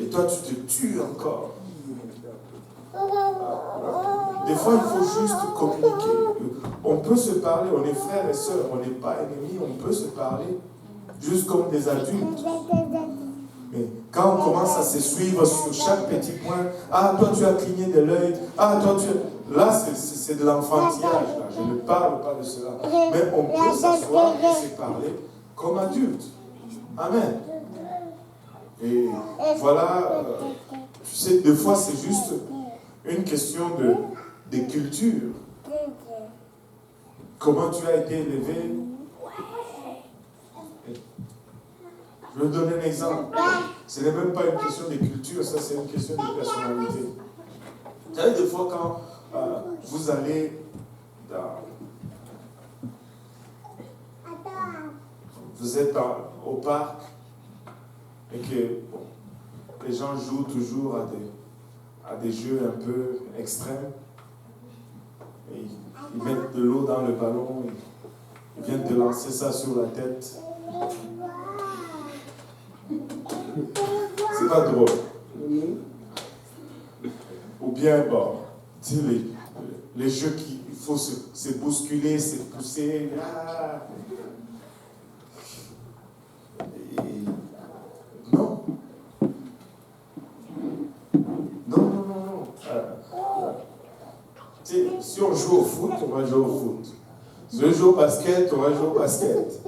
Et toi, tu te tues encore. Des fois, il faut juste communiquer. On peut se parler, on est frères et sœurs, on n'est pas ennemis, on peut se parler, juste comme des adultes. Mais quand on commence à se suivre sur chaque petit point, ah, toi tu as cligné de l'œil, ah, toi tu... Là, c'est de l'enfantillage, là. Je ne parle pas de cela. Mais on peut s'asseoir et se parler comme adultes. Amen. Et voilà, tu sais, des fois c'est juste une question de culture. Comment tu as été élevé. Je vais vous donner un exemple. Ce n'est même pas une question de culture, ça c'est une question de personnalité. Vous savez, des fois, quand vous allez vous êtes au parc et que les gens jouent toujours à des jeux un peu extrêmes. Et ils mettent de l'eau dans le ballon, ils viennent te lancer ça sur la tête. C'est pas drôle. Ou bien, bon, tu sais, les jeux il faut se bousculer, se pousser. Non. Non. Tu sais, si on joue au foot, on va jouer au foot. Si on joue au basket, on va jouer au basket.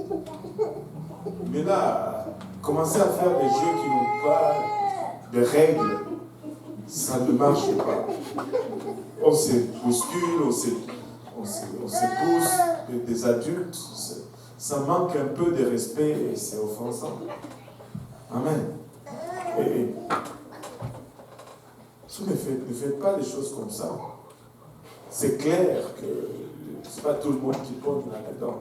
Mais là, commencer à faire des jeux qui n'ont pas de règles, ça ne marche pas. On se bouscule, on se pousse, des adultes, ça manque un peu de respect et c'est offensant. Amen. Et ne faites pas des choses comme ça. C'est clair que ce n'est pas tout le monde qui pogne là-dedans.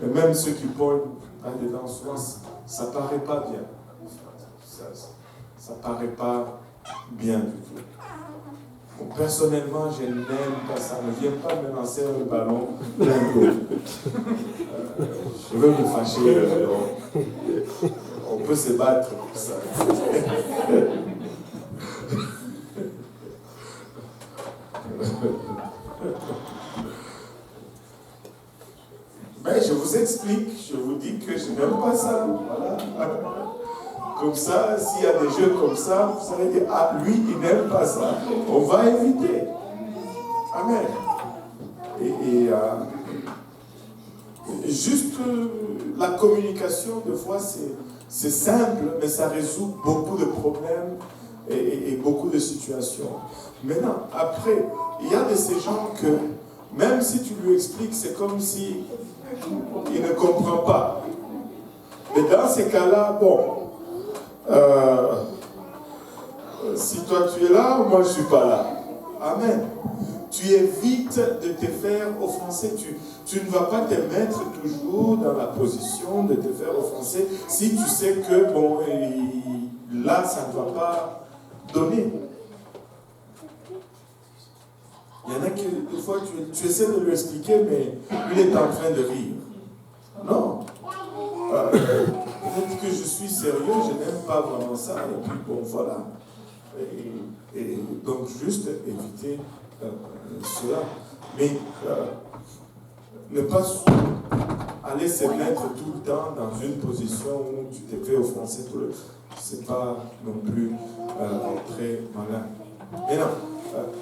Et même ceux qui pognent là-dedans, souvent, ça ne paraît pas bien. Ça ne paraît pas bien du tout. Bon, personnellement, je n'aime pas ça. Ne viens pas me lancer un ballon plein d'eau. Je veux me fâcher. On peut se battre pour ça. Mais je vous explique, je vous dis que je n'aime pas ça. Voilà. Comme ça, s'il y a des jeux comme ça, vous allez dire, ah, lui, il n'aime pas ça. On va éviter. Amen. Juste la communication, des fois, c'est simple, mais ça résout beaucoup de problèmes et beaucoup de situations. Maintenant, après, il y a de ces gens que, même si tu lui expliques, c'est comme si il ne comprend pas. Mais dans ces cas-là, bon, si toi tu es là, moi je ne suis pas là. Amen. Tu évites de te faire offenser. Tu ne vas pas te mettre toujours dans la position de te faire offenser si tu sais que, bon, là, ça ne va pas donner. Il y en a qui, des fois, tu essaies de lui expliquer, mais il est en train de rire. Non. Peut-être que je suis sérieux, je n'aime pas vraiment ça, et puis bon, voilà. Et donc, juste éviter cela. Mais ne pas aller se mettre tout le temps dans une position où tu te fais offenser tout le temps. C'est pas non plus très malin. Mais non,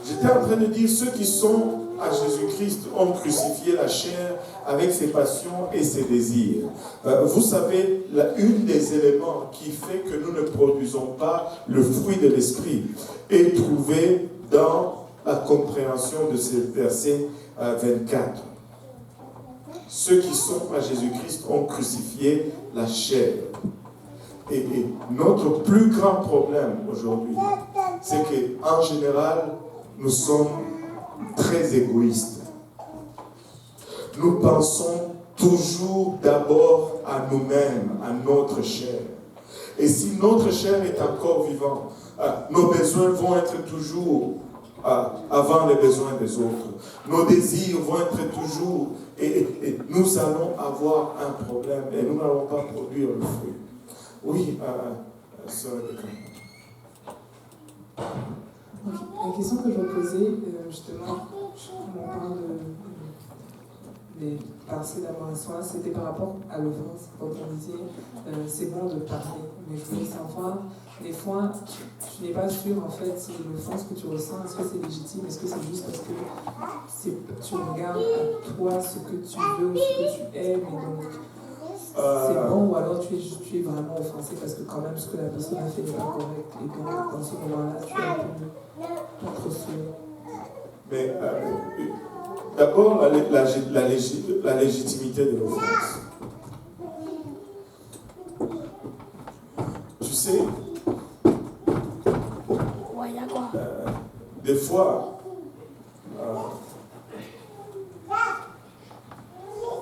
j'étais en train de dire, ceux qui sont à Jésus-Christ ont crucifié la chair avec ses passions et ses désirs. Vous savez, une des éléments qui fait que nous ne produisons pas le fruit de l'esprit est trouvé dans la compréhension de ce verset 24. Ceux qui sont à Jésus-Christ ont crucifié la chair. Et notre plus grand problème aujourd'hui, c'est qu'en général, nous sommes très égoïstes. Nous pensons toujours d'abord à nous-mêmes, à notre chair. Et si notre chair est encore vivante, nos besoins vont être toujours avant les besoins des autres. Nos désirs vont être toujours, et nous allons avoir un problème et nous n'allons pas produire le fruit. Oui, sœur Rebecca. La question que je me posais, justement, on parle des pensées d'amour à soi, c'était par rapport à l'offense. Quand on disait, c'est bon de parler, mais je voulais savoir, des fois, tu n'es pas sûr, en fait, si l'offense que tu ressens, est-ce que c'est légitime, est-ce que c'est juste parce que tu regardes à toi ce que tu veux, ce que tu aimes, et donc c'est bon, ou alors tu es vraiment offensé parce que quand même ce que la personne a fait n'est pas correct, et donc dans ce moment-là, tu es un peu contre soi. Mais d'abord, la légitimité de l'offense. Tu sais, fois,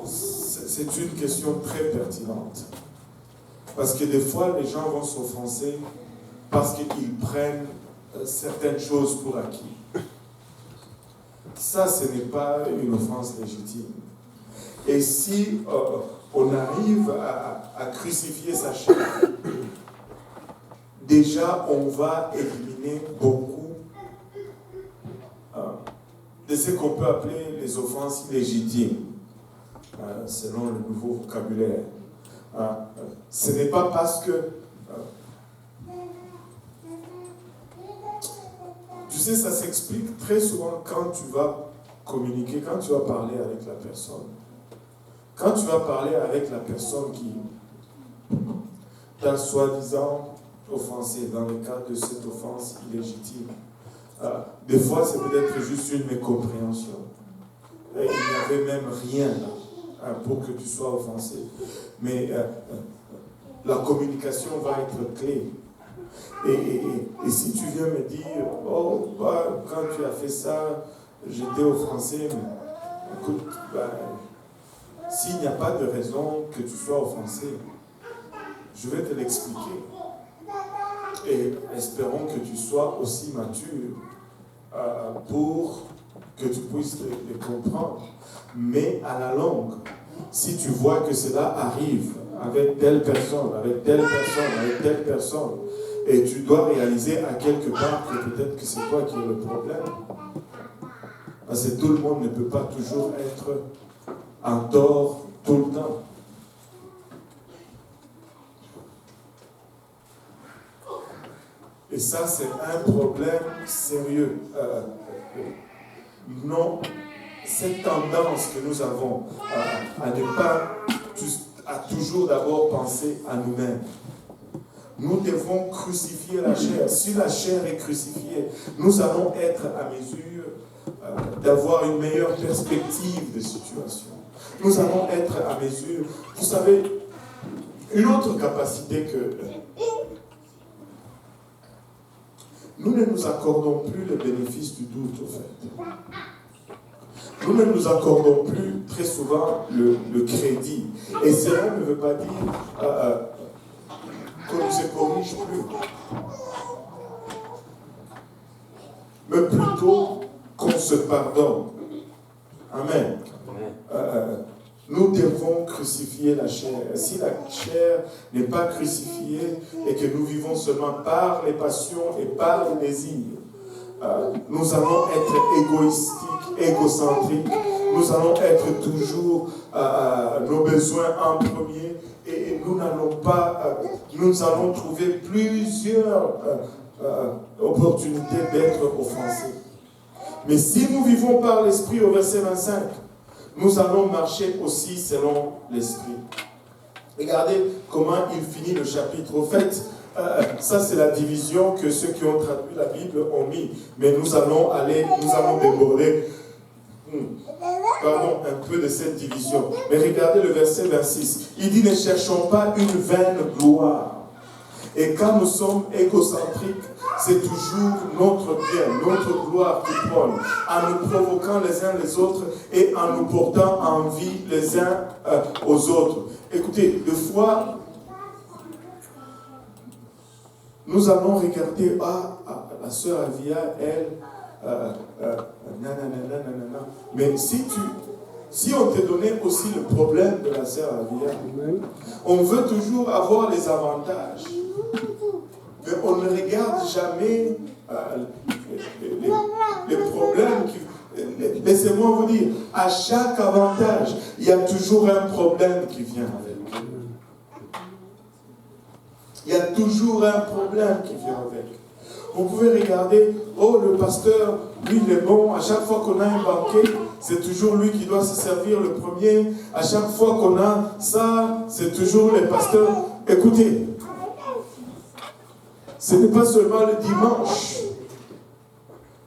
c'est une question très pertinente. Parce que des fois, les gens vont s'offenser parce qu'ils prennent certaines choses pour acquis. Ça, ce n'est pas une offense légitime. Et si on arrive à crucifier sa chair, déjà, on va éliminer beaucoup de ce qu'on peut appeler les offenses illégitimes, selon le nouveau vocabulaire. Ce n'est pas parce que... tu sais, ça s'explique très souvent quand tu vas communiquer, quand tu vas parler avec la personne. Quand tu vas parler avec la personne qui t'a soi-disant offensé dans le cadre de cette offense illégitime, des fois c'est peut-être juste une mécompréhension. Et il n'y avait même rien pour que tu sois offensé. Mais la communication va être clé. Et si tu viens me dire, oh, bah, quand tu as fait ça, j'étais offensé, mais écoute, bah, s'il n'y a pas de raison que tu sois offensé, je vais te l'expliquer. Et espérons que tu sois aussi mature pour que tu puisses les comprendre. Mais à la longue, si tu vois que cela arrive avec telle personne, avec telle personne, avec telle personne, et tu dois réaliser à quelque part que peut-être que c'est toi qui es le problème, parce que tout le monde ne peut pas toujours être en tort tout le temps. Et ça, c'est un problème sérieux. Non, cette tendance que nous avons à ne pas, à toujours d'abord penser à nous-mêmes. Nous devons crucifier la chair. Si la chair est crucifiée, nous allons être à mesure d'avoir une meilleure perspective de situation. Nous allons être à mesure. Vous savez, une autre capacité que nous ne nous accordons plus le bénéfice du doute, au fait. Nous ne nous accordons plus très souvent le crédit. Et cela ne veut pas dire qu'on ne se corrige plus. Mais plutôt qu'on se pardonne. Amen. Nous devons crucifier la chair. Si la chair n'est pas crucifiée et que nous vivons seulement par les passions et par les désirs, nous allons être égoïstiques, égocentriques. Nous allons être toujours nos besoins en premier et nous n'allons pas, nous allons trouver plusieurs opportunités d'être offensés. Mais si nous vivons par l'Esprit au verset 25, nous allons marcher aussi selon l'Esprit. Regardez comment il finit le chapitre. Au fait, ça c'est la division que ceux qui ont traduit la Bible ont mis. Mais nous allons déborder un peu de cette division. Mais regardez le verset 26. Il dit, ne cherchons pas une vaine gloire. Et quand nous sommes égocentriques, c'est toujours notre bien, notre gloire qui prône, en nous provoquant les uns les autres et en nous portant envie les uns aux autres. Écoutez, des fois, nous allons regarder, la sœur Avia, elle, nanana. Mais si on te donnait aussi le problème de la sœur Avia, on veut toujours avoir les avantages. Mais on ne regarde jamais les problèmes qui... Laissez-moi vous dire, à chaque avantage, il y a toujours un problème qui vient avec. Il y a toujours un problème qui vient avec. Vous pouvez regarder, le pasteur, lui il est bon, à chaque fois qu'on a un banquet, c'est toujours lui qui doit se servir le premier. À chaque fois qu'on a ça, c'est toujours les pasteurs. Écoutez, ce n'est pas seulement le dimanche.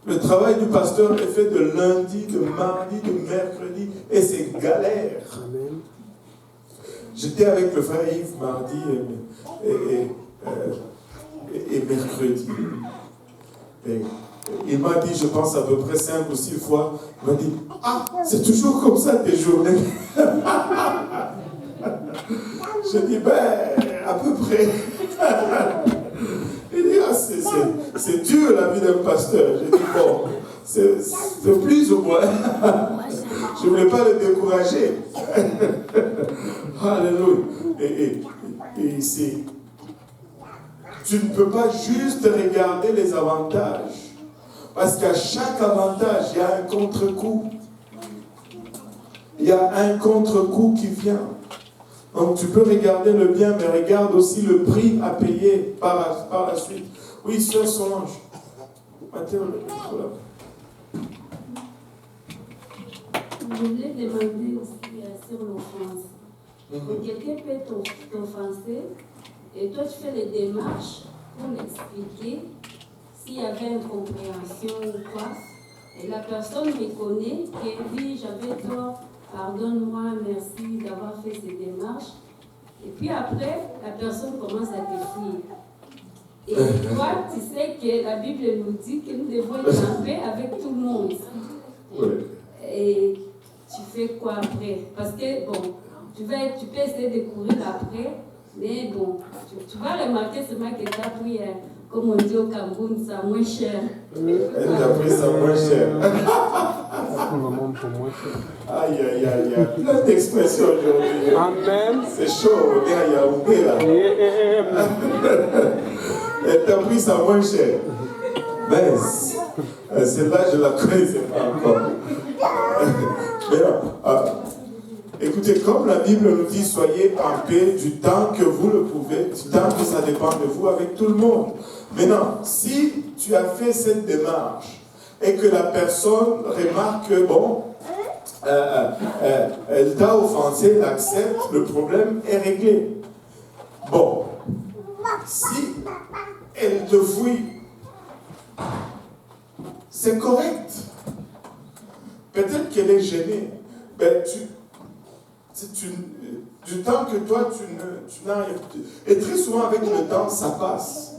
Le travail du pasteur est fait de lundi, de mardi, de mercredi, et c'est galère. J'étais avec le frère Yves mardi et mercredi. Et Il m'a dit, je pense à peu près 5 ou 6 fois, il m'a dit, ah, c'est toujours comme ça tes journées. Je dis, à peu près. Il dit, ah, c'est dur la vie d'un pasteur. Je dis, bon, c'est plus ou moins. Je ne voulais pas le décourager. Alléluia. Et ici, tu ne peux pas juste regarder les avantages. Parce qu'à chaque avantage, il y a un contre-coup. Il y a un contre-coup qui vient. Donc tu peux regarder le bien, mais regarde aussi le prix à payer par la suite. Oui, sœur Solange. Mathéo, le micro là. Je voulais demander aussi sur l'offense. Quelqu'un peut t'offenser et toi tu fais les démarches pour l'expliquer s'il y avait une compréhension ou quoi. Et la personne reconnaît que oui, j'avais tort, pardonne-moi, merci d'avoir fait ces démarches. Et puis après, la personne commence à te fuir. Et toi, tu sais que la Bible nous dit que nous devons être en paix avec tout le monde. Oui. Et tu fais quoi après? Parce que, bon, tu peux essayer de courir après, mais bon, tu vas remarquer seulement que tu as pris, comme on dit au Cameroun, ça moins cher. Elle a pris ça moins cher. Aïe, aïe, aïe, aïe. Plein d'expressions aujourd'hui. Amen. C'est chaud, on est à Yaoundé là. Elle t'a pris ça moins cher. Mais celle-là, je la connaissais pas encore. Mais non, écoutez, comme la Bible nous dit, soyez en paix du temps que vous le pouvez, du temps que ça dépend de vous avec tout le monde. Maintenant, si tu as fait cette démarche et que la personne remarque que, bon, elle t'a offensé, elle accepte, le problème est réglé. Bon, si elle te fuit, c'est correct. Peut-être qu'elle est gênée. Ben, du temps que toi, tu n'arrives. Et très souvent, avec le temps, ça passe.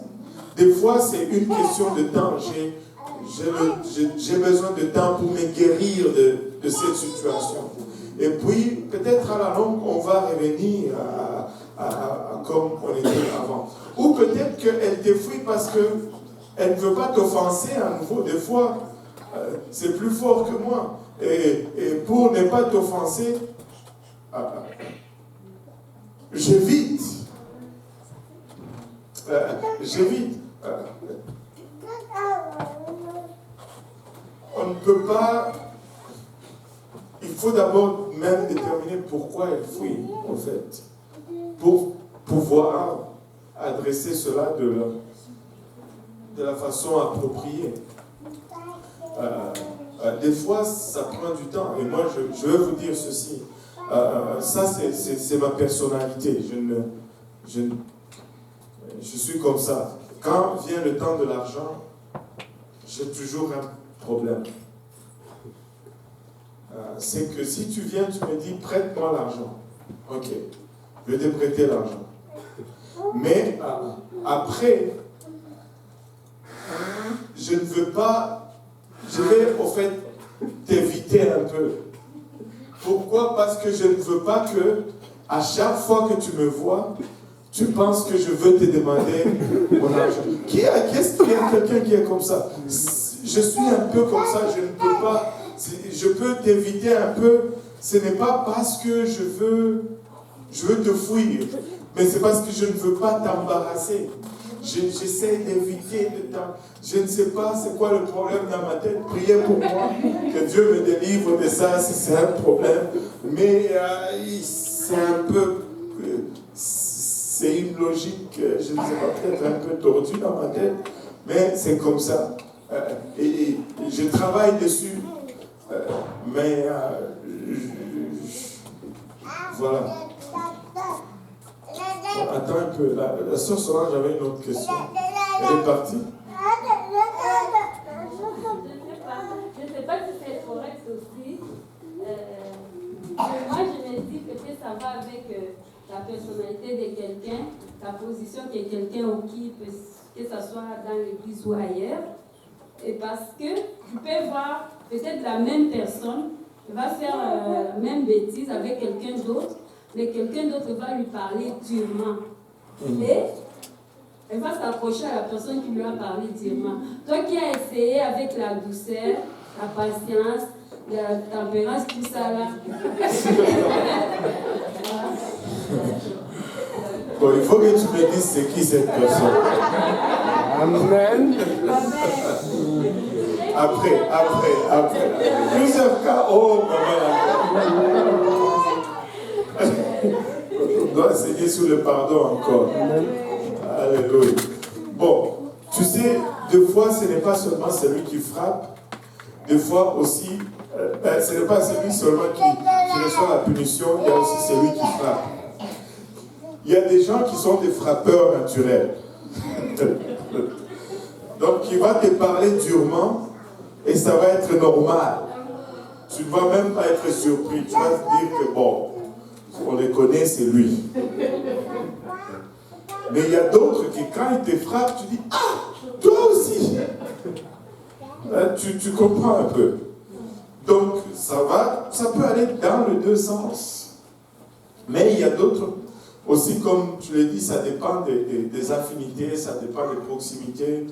Des fois, c'est une question de temps. J'ai besoin de temps pour me guérir de cette situation. Et puis, peut-être à la longue, on va revenir à comme on était avant. Ou peut-être qu'elle te fuit parce qu'elle ne veut pas t'offenser à nouveau. Des fois, c'est plus fort que moi. Et pour ne pas t'offenser, j'évite. On ne peut pas. Il faut d'abord même déterminer pourquoi elle fuit, en fait, pour pouvoir adresser cela de la façon appropriée. Des fois, ça prend du temps. Et moi, je veux vous dire ceci. Ça, c'est ma personnalité. Je suis comme ça. Quand vient le temps de l'argent, j'ai toujours un problème. C'est que si tu viens, tu me dis, prête-moi l'argent. Ok, je vais te prêter l'argent. Mais après, je ne veux pas, je vais au fait t'éviter un peu. Pourquoi? Parce que je ne veux pas que, à chaque fois que tu me vois, tu penses que je veux te demander mon argent. Qu'est-ce qu'il y a quelqu'un qui est comme ça? Je suis un peu comme ça, je ne peux pas, je peux t'éviter un peu. Ce n'est pas parce que je veux te fuir, mais c'est parce que je ne veux pas t'embarrasser. J'essaie d'éviter de temps. Je ne sais pas c'est quoi le problème dans ma tête. Priez pour moi, que Dieu me délivre de ça si c'est un problème. Mais c'est un peu... c'est une logique, je ne sais pas, peut-être un peu tordue dans ma tête, mais c'est comme ça. Et je travaille dessus. Mais voilà. Attends un peu. La sœur Solange, j'avais une autre question. Elle est partie. Je ne sais pas si c'est correct aussi. Moi, je me dis que ça va avec la personnalité de quelqu'un, la position que quelqu'un occupe, que ce soit dans l'église ou ailleurs. Et parce que tu peux voir peut-être la même personne va faire la même bêtise avec quelqu'un d'autre, mais quelqu'un d'autre va lui parler durement. Et elle va s'approcher à la personne qui lui a parlé durement. Toi qui as essayé avec la douceur, la patience, la tempérance, tout ça là. Bon, il faut que tu me dises c'est qui cette personne. Amen. Après. Plusieurs cas. Oh, maman. On doit enseigner sur le pardon encore. Alléluia. Bon, tu sais, des fois, ce n'est pas seulement celui qui frappe. Des fois aussi, ce n'est pas celui seulement qui reçoit la punition, il y a aussi celui qui frappe. Il y a des gens qui sont des frappeurs naturels. Donc, il va te parler durement et ça va être normal. Tu ne vas même pas être surpris. Tu vas te dire que bon, on le connaît, c'est lui. Mais il y a d'autres qui, quand ils te frappent, tu dis « Ah, toi aussi !» tu comprends un peu. Donc, ça peut aller dans les deux sens. Mais il y a d'autres aussi, comme tu l'as dit, ça dépend des affinités, ça dépend des proximités.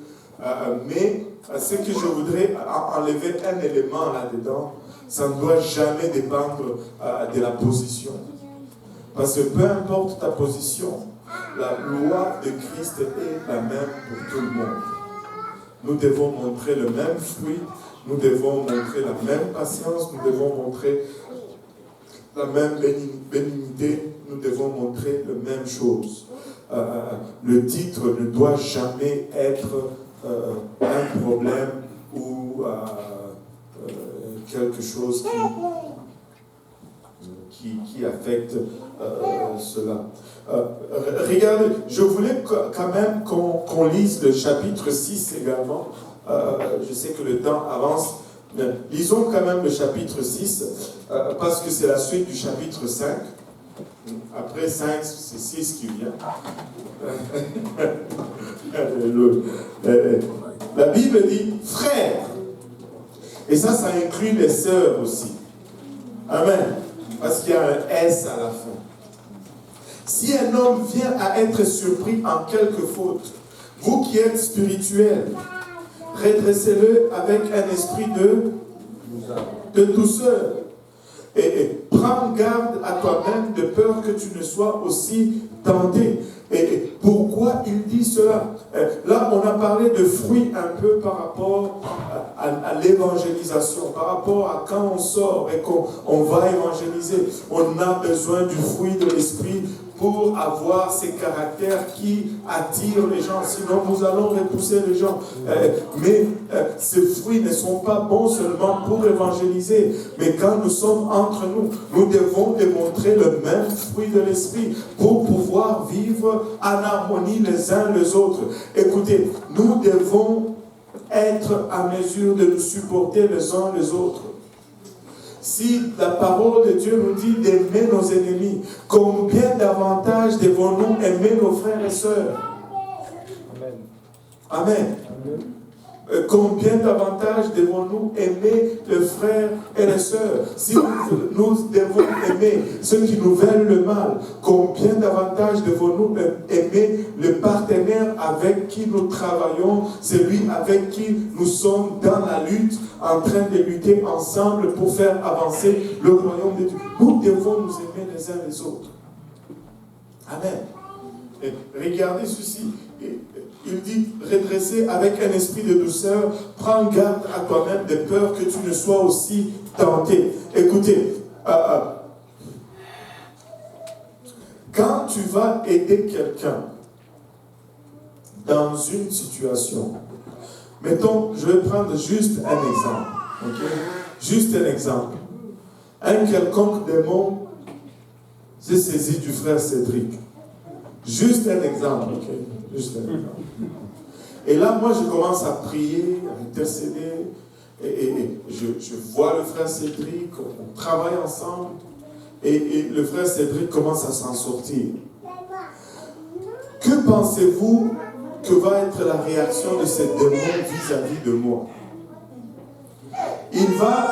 Mais ce que je voudrais enlever un élément là-dedans, ça ne doit jamais dépendre de la position. Parce que peu importe ta position, la loi de Christ est la même pour tout le monde. Nous devons montrer le même fruit, nous devons montrer la même patience, nous devons montrer la même bénignité, nous devons montrer la même chose. Le titre ne doit jamais être un problème ou quelque chose qui affecte cela. Regardez, je voulais quand même qu'on lise le chapitre 6 également. Je sais que le temps avance. Lisons quand même le chapitre 6, parce que c'est la suite du chapitre 5. Après 5, c'est 6 qui vient. La Bible dit « frères ». Et ça inclut les sœurs aussi. Amen. Parce qu'il y a un S à la fin. Si un homme vient à être surpris en quelque faute, vous qui êtes spirituels, redressez-le avec un esprit de douceur. Et prends garde à toi-même de peur que tu ne sois aussi tenté. Et pourquoi il dit cela? Là, on a parlé de fruits un peu par rapport à l'évangélisation, par rapport à quand on sort et qu'on va évangéliser. On a besoin du fruit de l'esprit pour avoir ces caractères qui attirent les gens. Sinon, nous allons repousser les gens. Mais ces fruits ne sont pas bons seulement pour évangéliser. Mais quand nous sommes entre nous, nous devons démontrer le même fruit de l'esprit pour pouvoir vivre en harmonie les uns les autres. Écoutez, nous devons être à mesure de nous supporter les uns les autres. Si la parole de Dieu nous dit d'aimer nos ennemis, combien davantage devons-nous aimer nos frères et sœurs? Amen. Amen. Combien davantage devons-nous aimer les frères et les sœurs? Si nous devons aimer ceux qui nous veulent le mal, combien davantage devons-nous aimer le partenaire avec qui nous travaillons, celui avec qui nous sommes dans la lutte, en train de lutter ensemble pour faire avancer le royaume de Dieu? Nous devons nous aimer les uns les autres. Amen. Et regardez ceci. Il dit, redresser avec un esprit de douceur, prends garde à toi-même de peur que tu ne sois aussi tenté. Écoutez, quand tu vas aider quelqu'un dans une situation, mettons, je vais prendre juste un exemple. Okay? Juste un exemple. Un quelconque démon s'est saisi du frère Cédric. Juste un exemple, ok? Juste un exemple. Et là, moi, je commence à prier, à intercéder, et je vois le frère Cédric, on travaille ensemble, et le frère Cédric commence à s'en sortir. Que pensez-vous que va être la réaction de ce démon vis-à-vis de moi? il va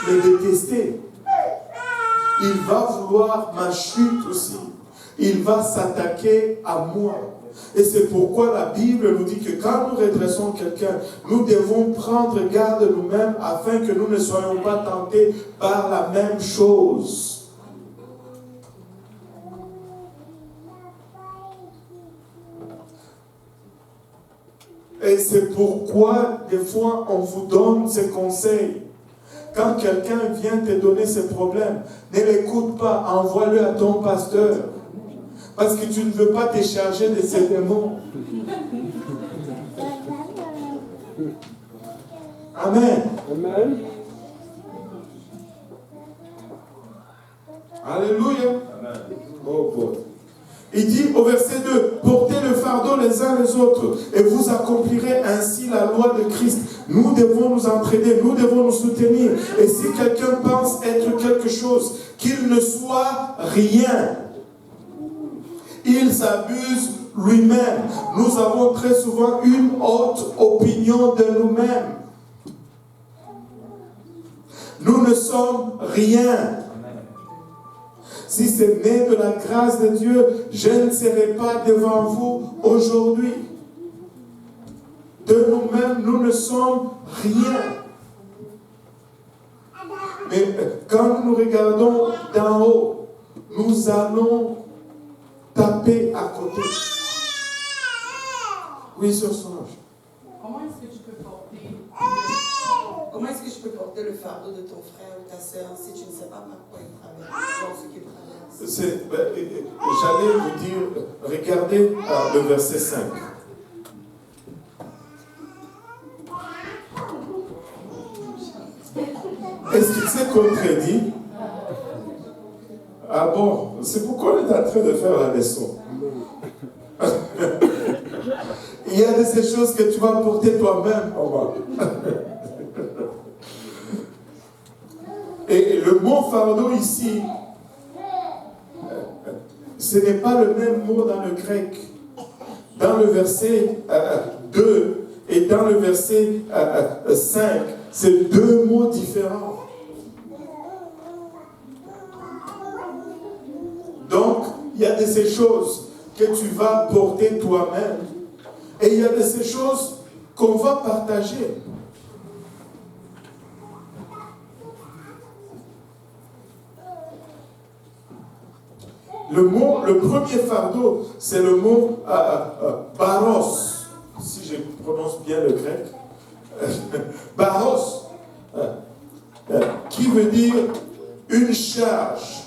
me détester. Il va vouloir ma chute aussi. Il va s'attaquer à moi. Et c'est pourquoi la Bible nous dit que quand nous redressons quelqu'un, nous devons prendre garde nous-mêmes afin que nous ne soyons pas tentés par la même chose. Et c'est pourquoi des fois on vous donne ces conseils. Quand quelqu'un vient te donner ses problèmes, ne l'écoute pas, envoie-le à ton pasteur. Parce que tu ne veux pas décharger de ces démons. Amen. Amen. Alléluia. Oh boy. Il dit au verset 2, portez le fardeau les uns les autres et vous accomplirez ainsi la loi de Christ. Nous devons nous entraider, nous devons nous soutenir. Et si quelqu'un pense être quelque chose, qu'il ne soit rien. Il s'abuse lui-même. Nous avons très souvent une haute opinion de nous-mêmes. Nous ne sommes rien. Si c'est né de la grâce de Dieu, je ne serai pas devant vous aujourd'hui. De nous-mêmes, nous ne sommes rien. Mais quand nous regardons d'en haut, nous allons taper à côté. Oui, sur son âge. Comment est-ce que je peux porter le fardeau de ton frère ou ta sœur si tu ne sais pas par quoi il traverse, dans ce qu'il traverse? J'allais vous dire, regardez le verset 5. Est-ce qu'il s'est contredit? Ah bon, c'est pourquoi on est en train de faire la leçon. Il y a de ces choses que tu vas porter toi-même. Et le mot fardeau ici, ce n'est pas le même mot dans le grec. Dans le verset 2 et dans le verset 5, c'est deux mots différents. Donc, il y a de ces choses que tu vas porter toi-même et il y a de ces choses qu'on va partager. Le premier fardeau, c'est le mot baros, si je prononce bien le grec. Baros, qui veut dire une charge.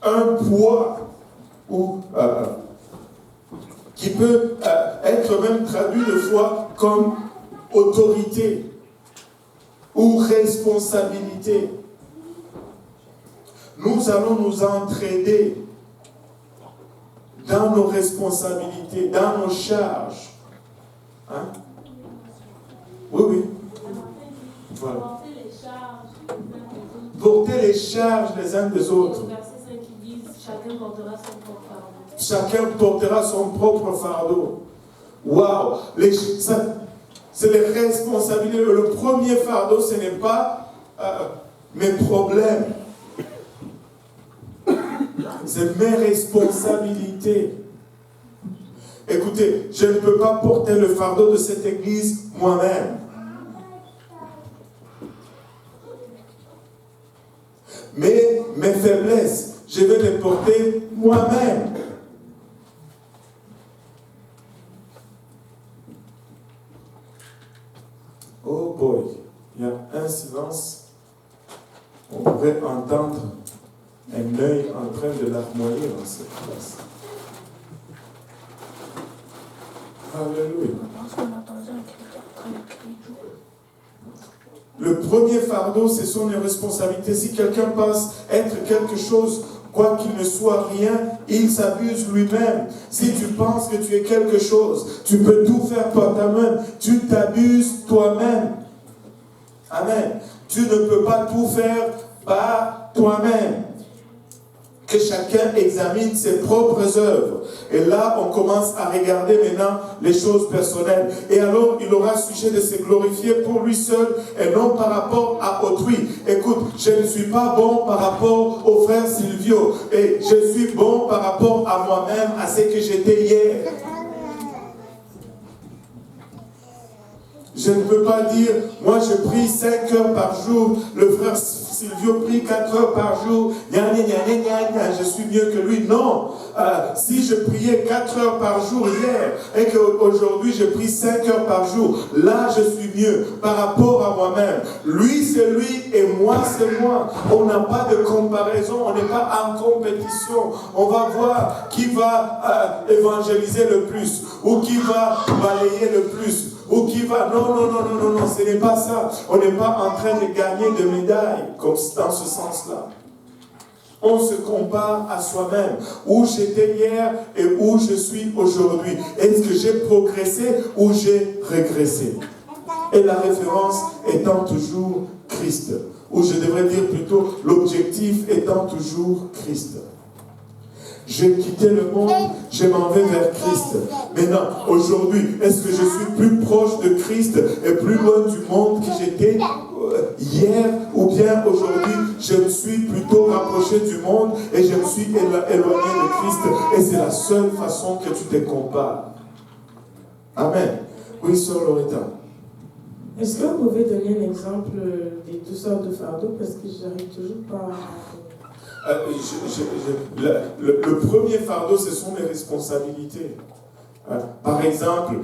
Un poids ou qui peut être même traduit de fois comme autorité ou responsabilité. Nous allons nous entraider dans nos responsabilités, dans nos charges. Hein? Oui, oui. Voilà. Porter les charges les uns des autres. Verset 5 qui dit chacun portera son propre fardeau. Chacun portera son propre fardeau. Waouh! C'est les responsabilités. Le premier fardeau, ce n'est pas mes problèmes. C'est mes responsabilités. Écoutez, je ne peux pas porter le fardeau de cette église moi-même. Mais mes faiblesses, je vais les porter moi-même. Oh boy, il y a un silence. On pourrait entendre un œil en train de larmoyer dans cette place. Alléluia. Le premier fardeau, ce sont les responsabilités. Si quelqu'un pense être quelque chose, quoi qu'il ne soit rien, il s'abuse lui-même. Si tu penses que tu es quelque chose, tu peux tout faire par ta main, tu t'abuses toi-même. Amen. Tu ne peux pas tout faire par toi-même. Que chacun examine ses propres œuvres. Et là, on commence à regarder maintenant les choses personnelles. Et alors, il aura sujet de se glorifier pour lui seul et non par rapport à autrui. Écoute, je ne suis pas bon par rapport au frère Silvio. Et je suis bon par rapport à moi-même, à ce que j'étais hier. Je ne peux pas dire, moi je prie 5 heures par jour, le frère Silvio prie 4 heures par jour, je suis mieux que lui. Non, si je priais 4 heures par jour hier et qu'aujourd'hui je prie 5 heures par jour, là je suis mieux par rapport à moi-même. Lui c'est lui et moi c'est moi. On n'a pas de comparaison, on n'est pas en compétition. On va voir qui va évangéliser le plus ou qui va balayer le plus. Ou qui va, non, ce n'est pas ça. On n'est pas en train de gagner de médailles, comme dans ce sens-là. On se compare à soi-même. Où j'étais hier et où je suis aujourd'hui. Est-ce que j'ai progressé ou j'ai régressé? Et la référence étant toujours Christ. Ou je devrais dire plutôt, l'objectif étant toujours Christ. J'ai quitté le monde, je m'en vais vers Christ. Maintenant, aujourd'hui, est-ce que je suis plus proche de Christ et plus loin du monde que j'étais hier, ou bien aujourd'hui, je me suis plutôt rapproché du monde et je me suis éloigné de Christ, et c'est la seule façon que tu te compares. Amen. Oui, sœur Loretta. Est-ce que vous pouvez donner un exemple des 2 sortes de fardeaux, parce que je n'arrive toujours pas à... Le premier fardeau, ce sont les responsabilités. Par exemple,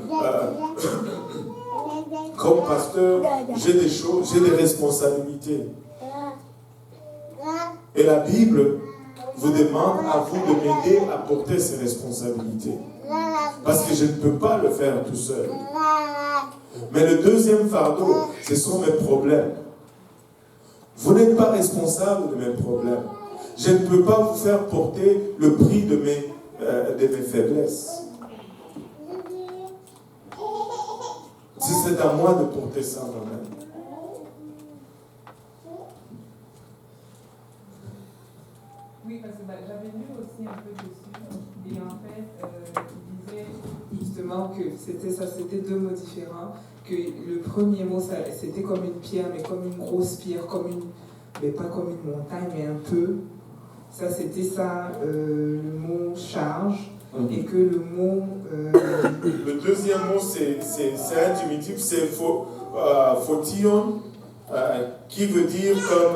comme pasteur, j'ai des responsabilités. Et la Bible vous demande à vous de m'aider à porter ces responsabilités. Parce que je ne peux pas le faire tout seul. Mais le deuxième fardeau, ce sont mes problèmes. Vous n'êtes pas responsable de mes problèmes. Je ne peux pas vous faire porter le prix de mes faiblesses. Si c'est à moi de porter ça moi-même. Oui, parce que j'avais lu aussi un peu dessus. Et en fait, il disait justement que c'était 2 mots différents. Que le premier mot, c'était comme une pierre, mais comme une grosse pierre, mais pas comme une montagne, mais un peu. Ça, c'était ça, le mot charge. Et que le mot... Le deuxième mot, c'est un diminutif, c'est photion, qui veut dire comme...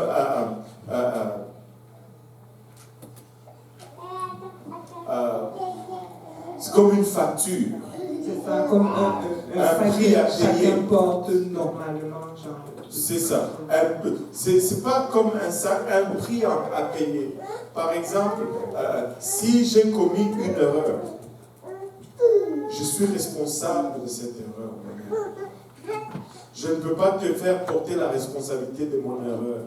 c'est comme une facture. C'est ça, comme un prix à payer. Chacun porte normalement, genre. C'est ça. C'est pas comme un sac, un prix à payer. Par exemple, si j'ai commis une erreur, je suis responsable de cette erreur. Je ne peux pas te faire porter la responsabilité de mon erreur.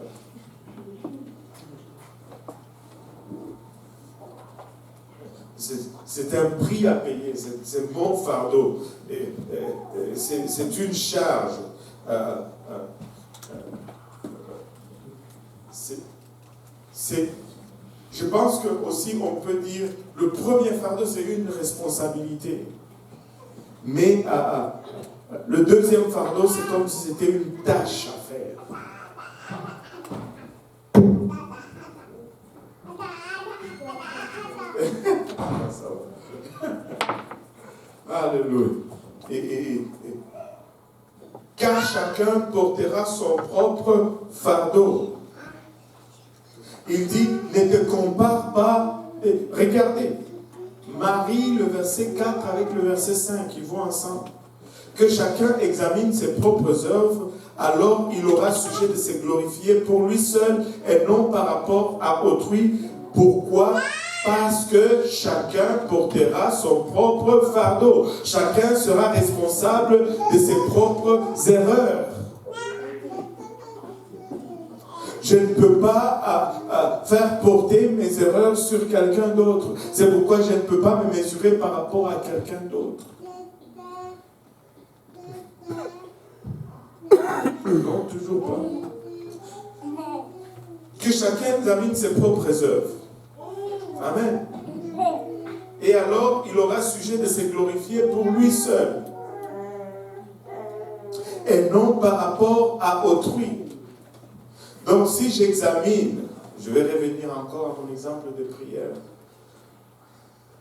C'est un prix à payer, c'est mon fardeau. C'est une charge. Je pense que aussi on peut dire le premier fardeau, c'est une responsabilité. Mais le deuxième fardeau, c'est comme si c'était une tâche à faire. Alléluia. Car chacun portera son propre fardeau. Il dit, ne te compare pas. Et regardez, marie le verset 4 avec le verset 5, ils vont ensemble. Que chacun examine ses propres œuvres, alors il aura sujet de se glorifier pour lui seul et non par rapport à autrui. Pourquoi ? Parce que chacun portera son propre fardeau. Chacun sera responsable de ses propres erreurs. Je ne peux pas faire porter mes erreurs sur quelqu'un d'autre. C'est pourquoi je ne peux pas me mesurer par rapport à quelqu'un d'autre. Non, toujours pas. Que chacun examine ses propres œuvres. Amen. Et alors, il aura sujet de se glorifier pour lui seul. Et non par rapport à autrui. Donc, si j'examine, je vais revenir encore à mon exemple de prière.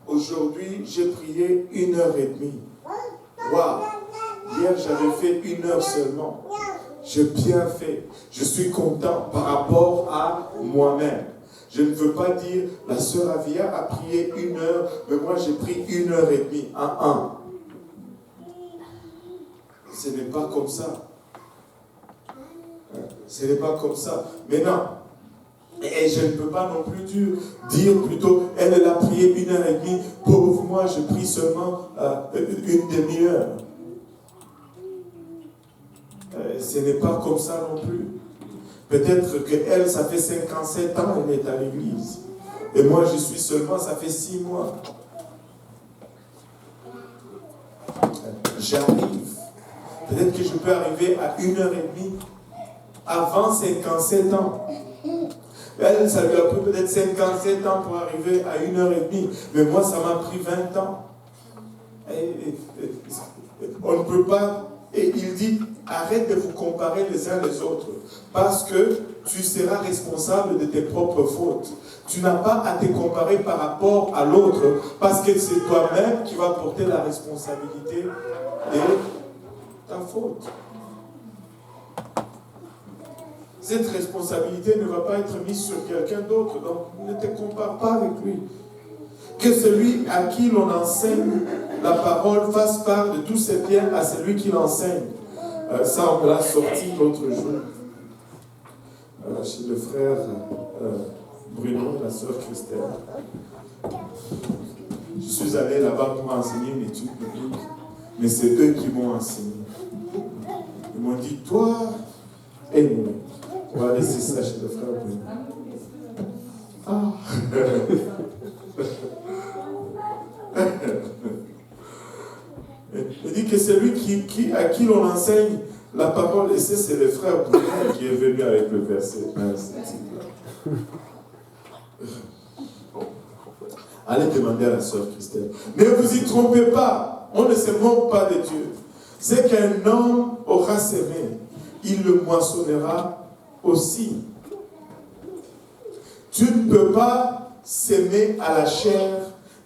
Aujourd'hui, j'ai prié 1h30. Waouh! Hier, j'avais fait 1 heure seulement. J'ai bien fait. Je suis content par rapport à moi-même. Je ne veux pas dire, la sœur Avia a prié 1 heure, mais moi j'ai pris 1h30 à 1. Ce n'est pas comme ça. Ce n'est pas comme ça. Mais non. Et je ne peux pas non plus dire plutôt, elle a prié 1h30, pauvre moi, je prie seulement 1 demi-heure. Ce n'est pas comme ça non plus. Peut-être qu'elle, ça fait 57 ans, elle est à l'église. Et moi, je suis seulement, ça fait 6 mois. J'arrive. Peut-être que je peux arriver à 1h30 avant 57 ans. Elle, ça lui a pris peut-être 57 ans pour arriver à 1h30. Mais moi, ça m'a pris 20 ans. On ne peut pas... Et il dit, arrête de vous comparer les uns les autres. Parce que tu seras responsable de tes propres fautes. Tu n'as pas à te comparer par rapport à l'autre. Parce que c'est toi-même qui vas porter la responsabilité de ta faute. Cette responsabilité ne va pas être mise sur quelqu'un d'autre. Donc, ne te compare pas avec lui. Que celui à qui l'on enseigne la parole fasse part de tous ses biens à celui qui l'enseigne. Ça, on me l'a sorti l'autre jour. Chez le frère Bruno et la sœur Christelle. Je suis allé là-bas pour enseigner une étude biblique. Mais c'est eux qui m'ont enseigné. Ils m'ont dit, toi et nous. On va laisser ça chez le frère Bruno. Ah. Il dit que c'est lui à qui l'on enseigne la parole. Et c'est le frère Bruno qui est venu avec le verset. Allez demander à la sœur Christelle. Ne vous y trompez pas. On ne se moque pas de Dieu. C'est qu'un homme aura semé, il le moissonnera aussi. Tu ne peux pas s'aimer à la chair,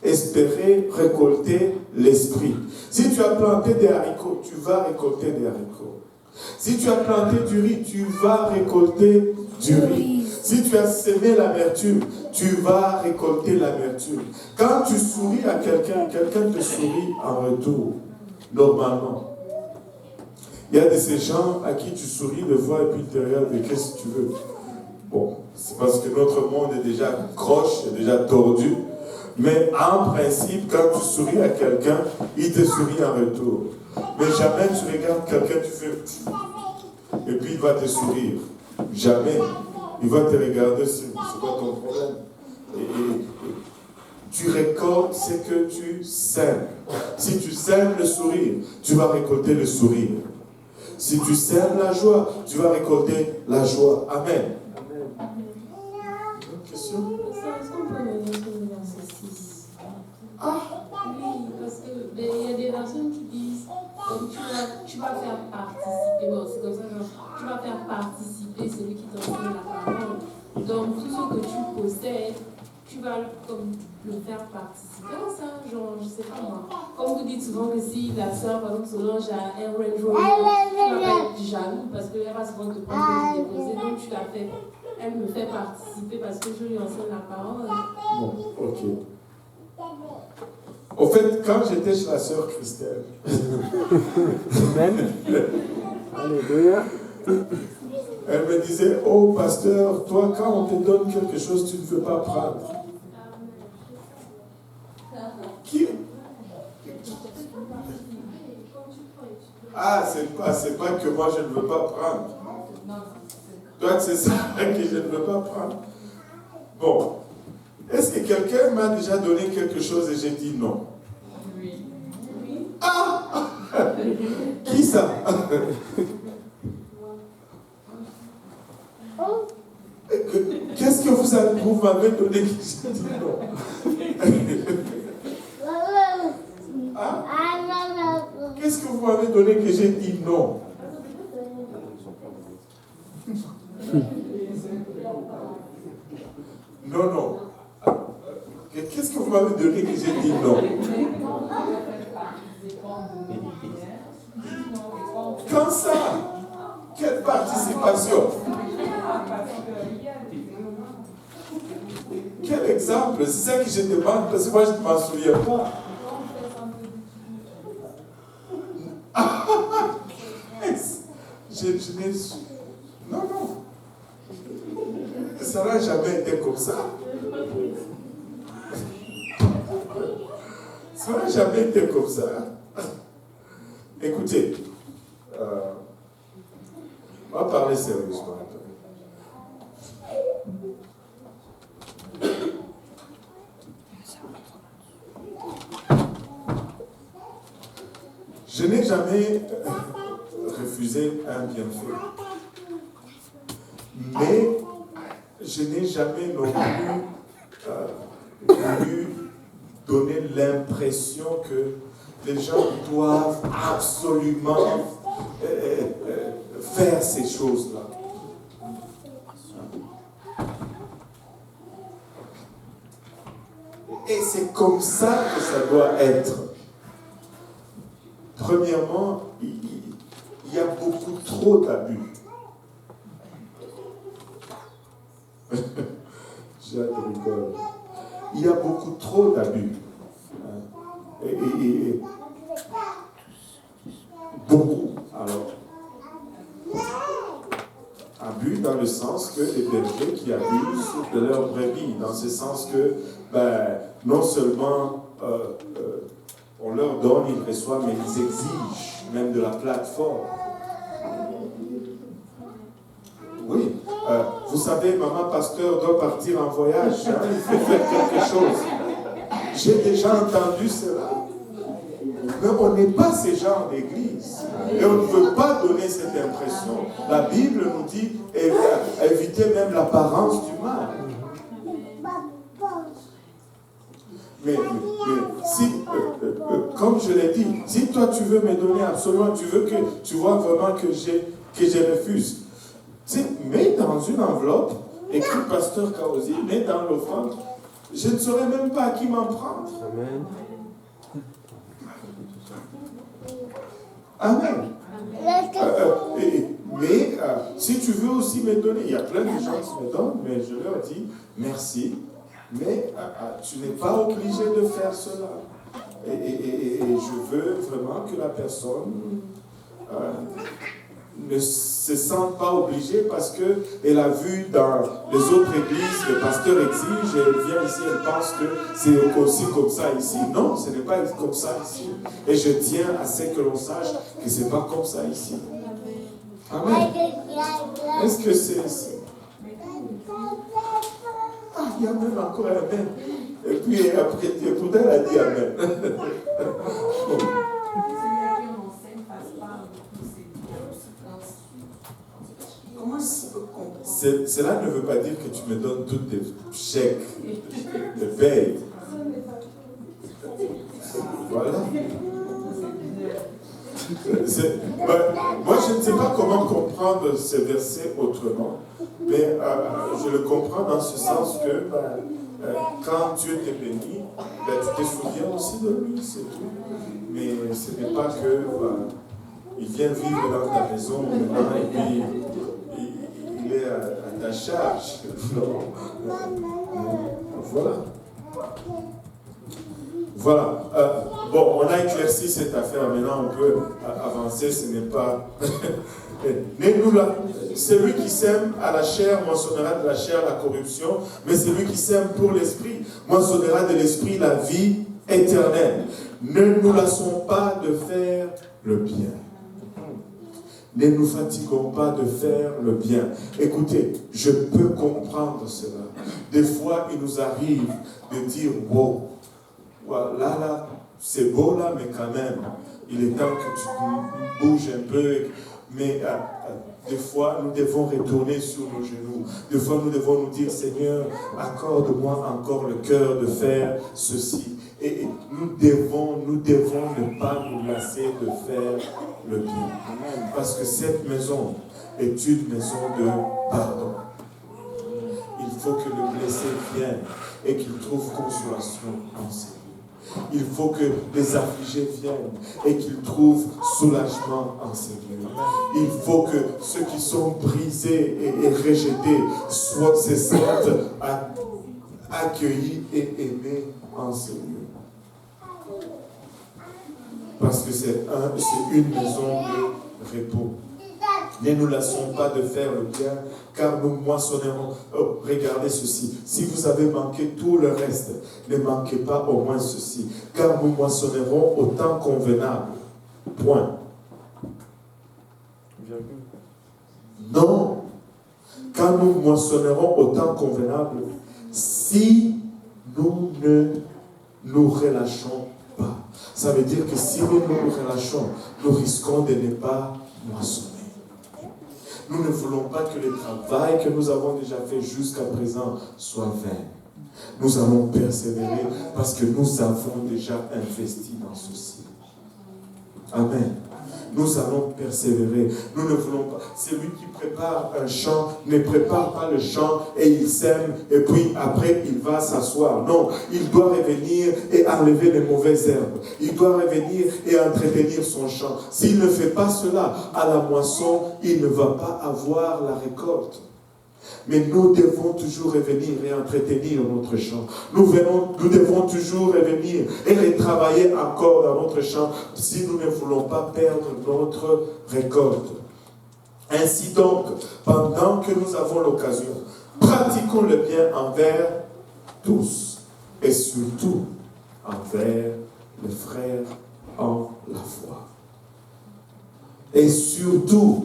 espérer récolter l'esprit. Si tu as planté des haricots, tu vas récolter des haricots. Si tu as planté du riz, tu vas récolter du riz. Si tu as semé l'amertume, tu vas récolter l'amertume. Quand tu souris à quelqu'un, quelqu'un te sourit en retour, normalement. Il y a de ces gens à qui tu souris de fois et puis tu regardes, mais qu'est-ce que tu veux? Bon, c'est parce que notre monde est déjà croche, est déjà tordu. Mais en principe, quand tu souris à quelqu'un, il te sourit en retour. Mais jamais tu regardes quelqu'un, tu fais... Et puis il va te sourire. Jamais. Il va te regarder, c'est quoi ton problème? Et tu récoltes ce que tu sèmes. Si tu sèmes le sourire, tu vas récolter le sourire. Si tu sèmes la joie, tu vas récolter la joie. Amen. Une question? Est-ce qu'on peut revenir sur le verset 6? Ah! Oui, parce qu'il y a des personnes qui disent comme tu vas faire participer, bon, c'est comme ça, genre, tu vas faire participer celui qui t'enseigne la parole. Donc, tout ce que tu possèdes, tu vas comme le faire participer à ça, genre, je sais pas moi. Comme vous dites souvent que si la soeur, par exemple, se range à un Range Rover, tu vas être jaloux parce qu'elle va souvent te prendre des déposer, donc tu l'as fait. Elle me fait participer parce que je lui enseigne la parole. Bon, ok. Au fait, quand j'étais chez la sœur Christelle, Amen. Alléluia. elle me disait, oh pasteur, toi quand on te donne quelque chose, tu ne veux pas prendre. Qui? Ah, c'est pas que moi je ne veux pas prendre. Toi, c'est ça que je ne veux pas prendre. Bon. Est-ce que quelqu'un m'a déjà donné quelque chose et j'ai dit non? Oui. Ah! Qui ça? Qu'est-ce que vous avez vous m'avez donné que j'ai dit non? Hein? Qu'est-ce que vous m'avez donné que j'ai dit non? Non, non. Qu'est-ce que vous m'avez donné que j'ai dit non? Quand ça? Quelle participation? Quel exemple? C'est ça que je demande, parce que moi je ne m'en souviens pas. Non, non. Ça n'a jamais été comme ça. Ça n'a jamais été comme ça. Écoutez, on va parler sérieusement. Je n'ai jamais refusé un bienfait. Mais je n'ai jamais non plus voulu donner l'impression que les gens doivent absolument faire ces choses-là. Et c'est comme ça que ça doit être. Premièrement, il y a beaucoup trop d'abus. J'ai hâte de rigoler. Il y a beaucoup trop d'abus. Et beaucoup. Alors, abus dans le sens que les bergers qui abusent de leur brebis, dans ce sens que, non seulement on leur donne, ils reçoivent, mais ils exigent même de la plateforme. Oui, vous savez, maman pasteur doit partir en voyage, hein, il faut faire quelque chose. J'ai déjà entendu cela. Mais on n'est pas ces gens d'église. Et on ne veut pas donner cette impression. La Bible nous dit éviter même l'apparence du mal. Mais si, comme je l'ai dit, si toi tu veux me donner absolument, tu veux que tu vois vraiment que je refuse. Mets dans une enveloppe, écrit Pasteur Kaosi, mets dans l'offrande. Je ne saurais même pas à qui m'en prendre. Amen. Amen. Mais si tu veux aussi me donner, il y a plein de gens qui me donnent, mais je leur dis merci, mais tu n'es pas obligé de faire cela. Et je veux vraiment que la personne ne se sente pas obligée parce qu'elle a vu dans les autres églises, le pasteur exige, et elle vient ici, elle pense que c'est aussi comme ça ici. Non, ce n'est pas comme ça ici. Et je tiens à ce que l'on sache que ce n'est pas comme ça ici. Amen. Est-ce que c'est... Ah, il y a même encore un amen. Et puis après, elle a dit amen. Bon. Cela ne veut pas dire que tu me donnes tous tes chèques de paye. Voilà. Moi, je ne sais pas comment comprendre ce verset autrement, mais je le comprends dans ce sens que quand Dieu te bénit, tu te souviens aussi de lui, c'est tout. Mais ce n'est pas que il vient vivre dans ta maison maintenant et puis il est à ta charge. Voilà. Voilà. Bon, on a éclairci cette affaire. Maintenant, on peut avancer. Ce n'est pas... Celui qui sème à la chair moissonnera de la chair la corruption, mais celui qui sème pour l'esprit moissonnera de l'esprit la vie éternelle. Ne nous lassons pas de faire le bien. Ne nous fatiguons pas de faire le bien. Écoutez, je peux comprendre cela. Des fois, il nous arrive de dire, wow, là, c'est beau là, mais quand même, il est temps que tu bouges un peu. Mais des fois, nous devons retourner sur nos genoux. Des fois, nous devons nous dire, Seigneur, accorde-moi encore le cœur de faire ceci. Et nous devons ne pas nous lasser de faire le bien. Parce que cette maison est une maison de pardon. Il faut que le blessé vienne et qu'il trouve consolation en ses lieux. Il faut que les affligés viennent et qu'ils trouvent soulagement en ces lieux. Il faut que ceux qui sont brisés et rejetés se sentent accueillis et aimés en ces lieux. Parce que c'est une maison de repos. Ne nous lassons pas de faire le bien, car nous moissonnerons. Oh, regardez ceci. Si vous avez manqué tout le reste, ne manquez pas au moins ceci, car nous moissonnerons au temps convenable. Point. Non, car nous moissonnerons au temps convenable si nous ne nous relâchons pas. Ça veut dire que si nous nous relâchons, nous risquons de ne pas moissonner. Nous ne voulons pas que le travail que nous avons déjà fait jusqu'à présent soit vain. Nous allons persévérer parce que nous avons déjà investi dans ceci. Amen. Nous allons persévérer. Nous ne voulons pas. Celui qui prépare un champ ne prépare pas le champ et il sème et puis après il va s'asseoir. Non, il doit revenir et enlever les mauvaises herbes. Il doit revenir et entretenir son champ. S'il ne fait pas cela, à la moisson, il ne va pas avoir la récolte. Mais nous devons toujours revenir et entretenir notre champ. Nous devons toujours revenir et retravailler encore dans notre champ si nous ne voulons pas perdre notre récolte. Ainsi donc, pendant que nous avons l'occasion, pratiquons le bien envers tous et surtout envers les frères en la foi. Et surtout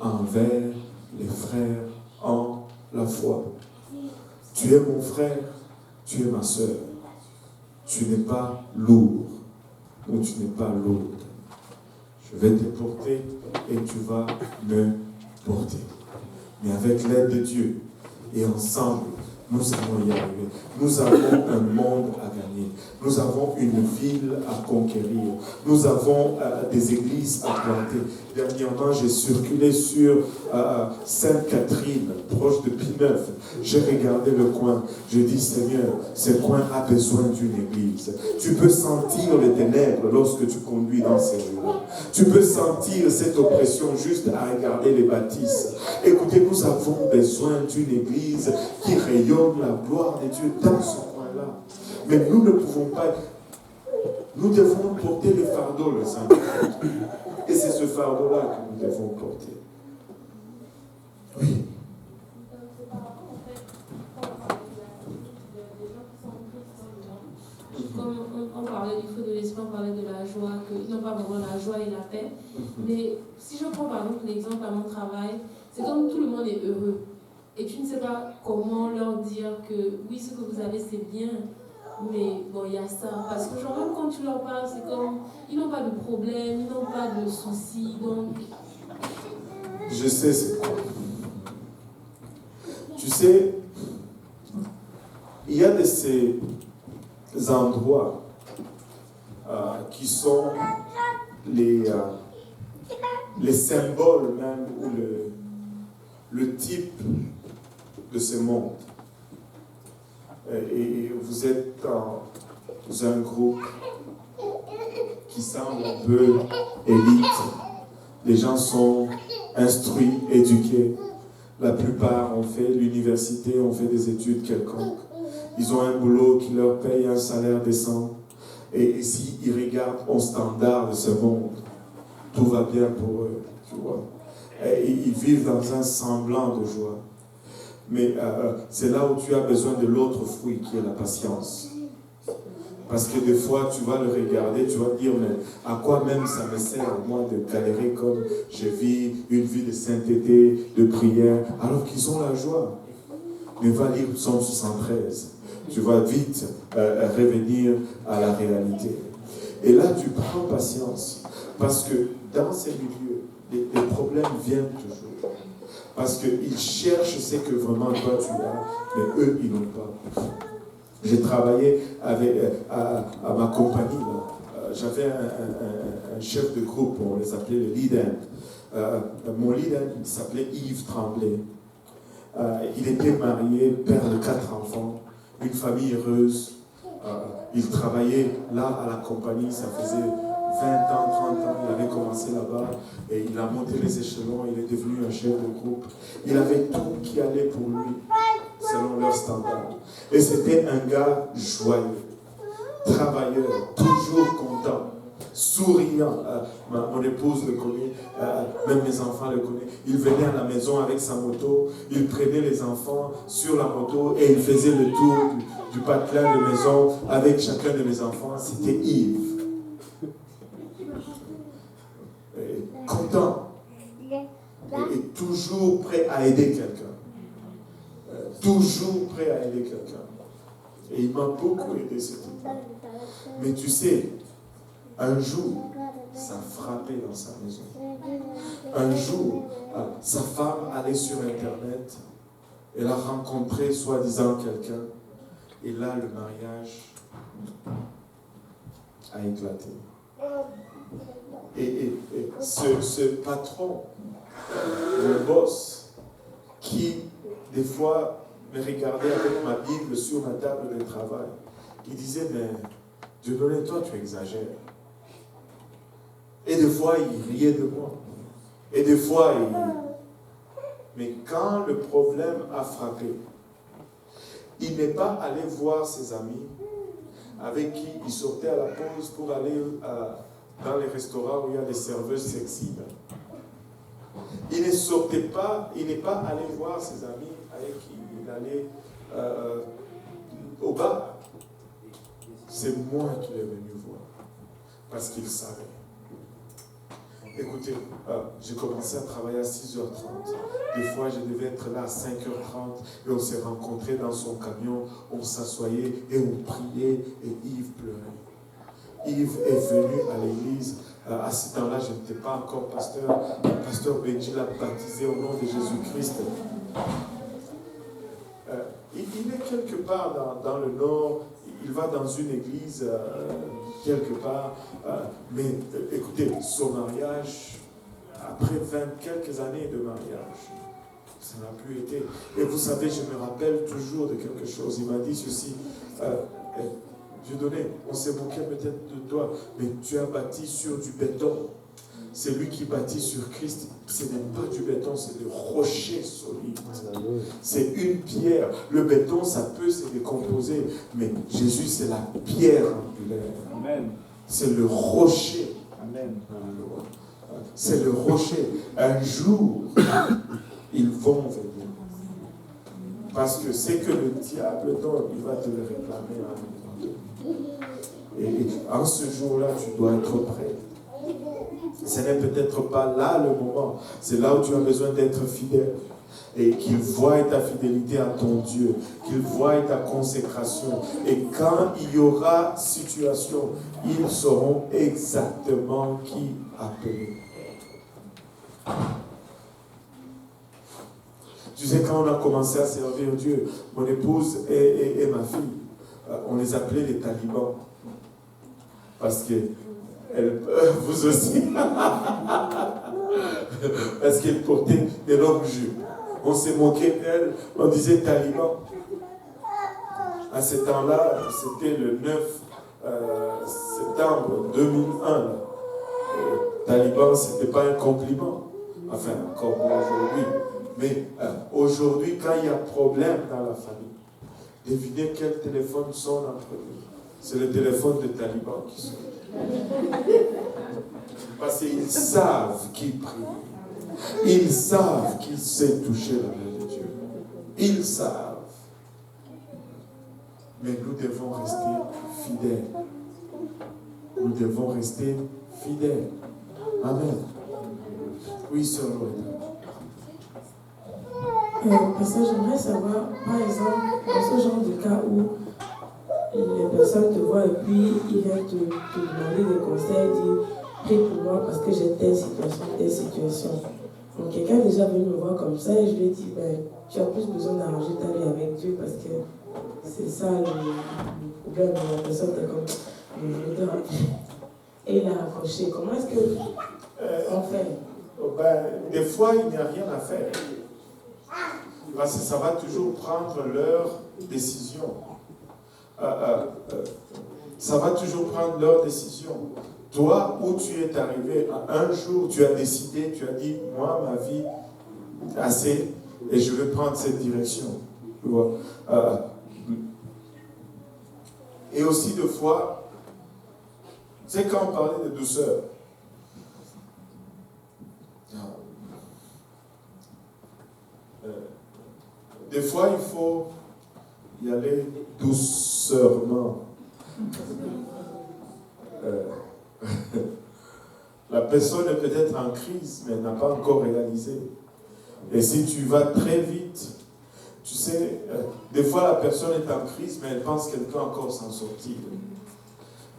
envers les frères en la foi. Tu es mon frère, tu es ma soeur. Tu n'es pas lourd ou tu n'es pas lourde. Je vais te porter et tu vas me porter. Mais avec l'aide de Dieu et ensemble, nous allons y arriver. Nous avons un monde à gagner. Nous avons une ville à conquérir. Nous avons des églises à planter. Dernièrement, j'ai circulé sur Sainte-Catherine, proche de Pinneuf. J'ai regardé le coin. J'ai dit, Seigneur, ce coin a besoin d'une église. Tu peux sentir les ténèbres lorsque tu conduis dans ces rues-là. Tu peux sentir cette oppression juste à regarder les bâtisses. Écoutez, nous avons besoin d'une église qui rayonne la gloire de Dieu dans ce coin-là. Mais nous ne pouvons pas. Nous devons porter le fardeau le Saint-Esprit. Et c'est ce fardeau-là que nous devons porter. Oui. Comme on parlait du fruit de l'esprit, on parlait de la joie, qu'ils n'ont pas vraiment la joie et la paix. Mais si je prends par exemple l'exemple à mon travail, c'est comme tout le monde est heureux. Et tu ne sais pas comment leur dire que oui, ce que vous avez c'est bien, mais bon, il y a ça. Parce que genre, même quand tu leur parles, c'est comme, ils n'ont pas de problème, ils n'ont pas de soucis, donc... Je sais c'est quoi. Tu sais, il y a de ces endroits qui sont les symboles même, ou le type de ce monde. Et vous êtes dans un groupe qui semble un peu élite. Les gens sont instruits, éduqués. La plupart ont fait l'université, ont fait des études quelconques. Ils ont un boulot qui leur paye un salaire décent. Et s'ils regardent au standard de ce monde, tout va bien pour eux, tu vois. Et ils vivent dans un semblant de joie. Mais c'est là où tu as besoin de l'autre fruit qui est la patience. Parce que des fois, tu vas le regarder, tu vas te dire, mais à quoi même ça me sert, moi, de galérer comme je vis une vie de sainteté, de prière, alors qu'ils ont la joie. Mais va lire Psaume 73. Tu vas vite revenir à la réalité. Et là, tu prends patience. Parce que dans ces milieux, les problèmes viennent toujours. Parce qu'ils cherchent ce que vraiment toi tu as, mais eux, ils n'ont pas. J'ai travaillé avec, à ma compagnie. J'avais un chef de groupe, on les appelait le leader. Mon leader, il s'appelait Yves Tremblay. Il était marié, père de 4 enfants, une famille heureuse. Il travaillait là à la compagnie, ça faisait 20 ans, 30 ans, il avait commencé là-bas et il a monté les échelons, il est devenu un chef de groupe. Il avait tout qui allait pour lui, selon leurs standards. Et c'était un gars joyeux, travailleur, toujours content, souriant. Mon épouse le connaît, même mes enfants le connaissent. Il venait à la maison avec sa moto, il prenait les enfants sur la moto et il faisait le tour du patelin de maison avec chacun de mes enfants. C'était Yves. Content. Et toujours prêt à aider quelqu'un. Toujours prêt à aider quelqu'un. Et il m'a beaucoup aidé, ce type. Mais tu sais, un jour, ça frappait dans sa maison. Un jour, sa femme allait sur Internet. Elle a rencontré soi-disant quelqu'un. Et là, le mariage a éclaté. Et ce patron, le boss, qui des fois me regardait avec ma Bible sur ma table de travail, il disait, mais Dieu donné, toi tu exagères. Et des fois il riait de moi. Et des fois Mais quand le problème a frappé, il n'est pas allé voir ses amis avec qui il sortait à la pause pour aller dans les restaurants où il y a des serveuses sexy. Il ne sortait pas, il n'est pas allé voir ses amis avec qui il allait au bar. C'est moi qui l'ai venu voir. Parce qu'il savait. Écoutez, j'ai commencé à travailler à 6h30. Des fois, je devais être là à 5h30 et on s'est rencontrés dans son camion, on s'assoyait et on priait et Yves pleurait. Yves est venu à l'église. À ce temps-là, je n'étais pas encore pasteur. Pasteur Benji l'a baptisé au nom de Jésus-Christ. Il est quelque part dans le nord. Il va dans une église quelque part. Mais écoutez, son mariage, après quelques années de mariage, ça n'a plus été. Et vous savez, je me rappelle toujours de quelque chose. Il m'a dit ceci. Dieu donné, on s'est moqué peut-être de toi, mais tu as bâti sur du béton. C'est lui qui bâtit sur Christ. Ce n'est pas du béton, c'est des rochers solides. C'est une pierre. Le béton, ça peut se décomposer, mais Jésus, c'est la pierre angulaire. Amen. C'est le rocher. Amen. C'est le rocher. Un jour, ils vont venir. Parce que c'est que le diable donne, il va te le réclamer à un moment donné. Et en ce jour-là, tu dois être prêt. Ce n'est peut-être pas là le moment. C'est là où tu as besoin d'être fidèle. Et qu'il voie ta fidélité à ton Dieu. Qu'il voie ta consécration. Et quand il y aura situation, ils sauront exactement qui appeler. Tu sais, quand on a commencé à servir Dieu, mon épouse et ma fille, on les appelait les talibans. Parce que vous aussi. Parce qu'elles portaient des longues jupes. On s'est moqué d'elles, on disait talibans. À ce temps-là, c'était le 9 septembre 2001. Taliban, ce n'était pas un compliment. Enfin, comme aujourd'hui. Mais aujourd'hui, quand il y a problème dans la famille, devinez quel téléphone sonne en premier. C'est le téléphone des talibans qui sonne. Parce qu'ils savent qui prie. Ils savent qui sait toucher la main de Dieu. Ils savent. Mais nous devons rester fidèles. Nous devons rester fidèles. Amen. Oui, sœur Loretta. Parce que j'aimerais savoir, par exemple, dans ce genre de cas où les personnes te voient et puis ils viennent te demander des conseils, dire prie pour moi parce que j'ai telle situation. Donc quelqu'un est déjà venu me voir comme ça et je lui ai dit, tu as plus besoin d'arranger ta vie avec Dieu parce que c'est ça le problème de la personne qui est comme, je vais te rappeler. Et il a raccroché. Comment est-ce qu'on fait? Des fois, il n'y a rien à faire. Parce que ça va toujours prendre leur décision. Ça va toujours prendre leur décision. Toi, où tu es arrivé, un jour, tu as décidé, tu as dit, moi, ma vie, assez, et je vais prendre cette direction. Tu vois. Et aussi, des fois, tu sais, quand on parlait de douceur, des fois, il faut y aller doucement. La personne est peut-être en crise, mais elle n'a pas encore réalisé. Et si tu vas très vite, tu sais, des fois la personne est en crise, mais elle pense qu'elle peut encore s'en sortir.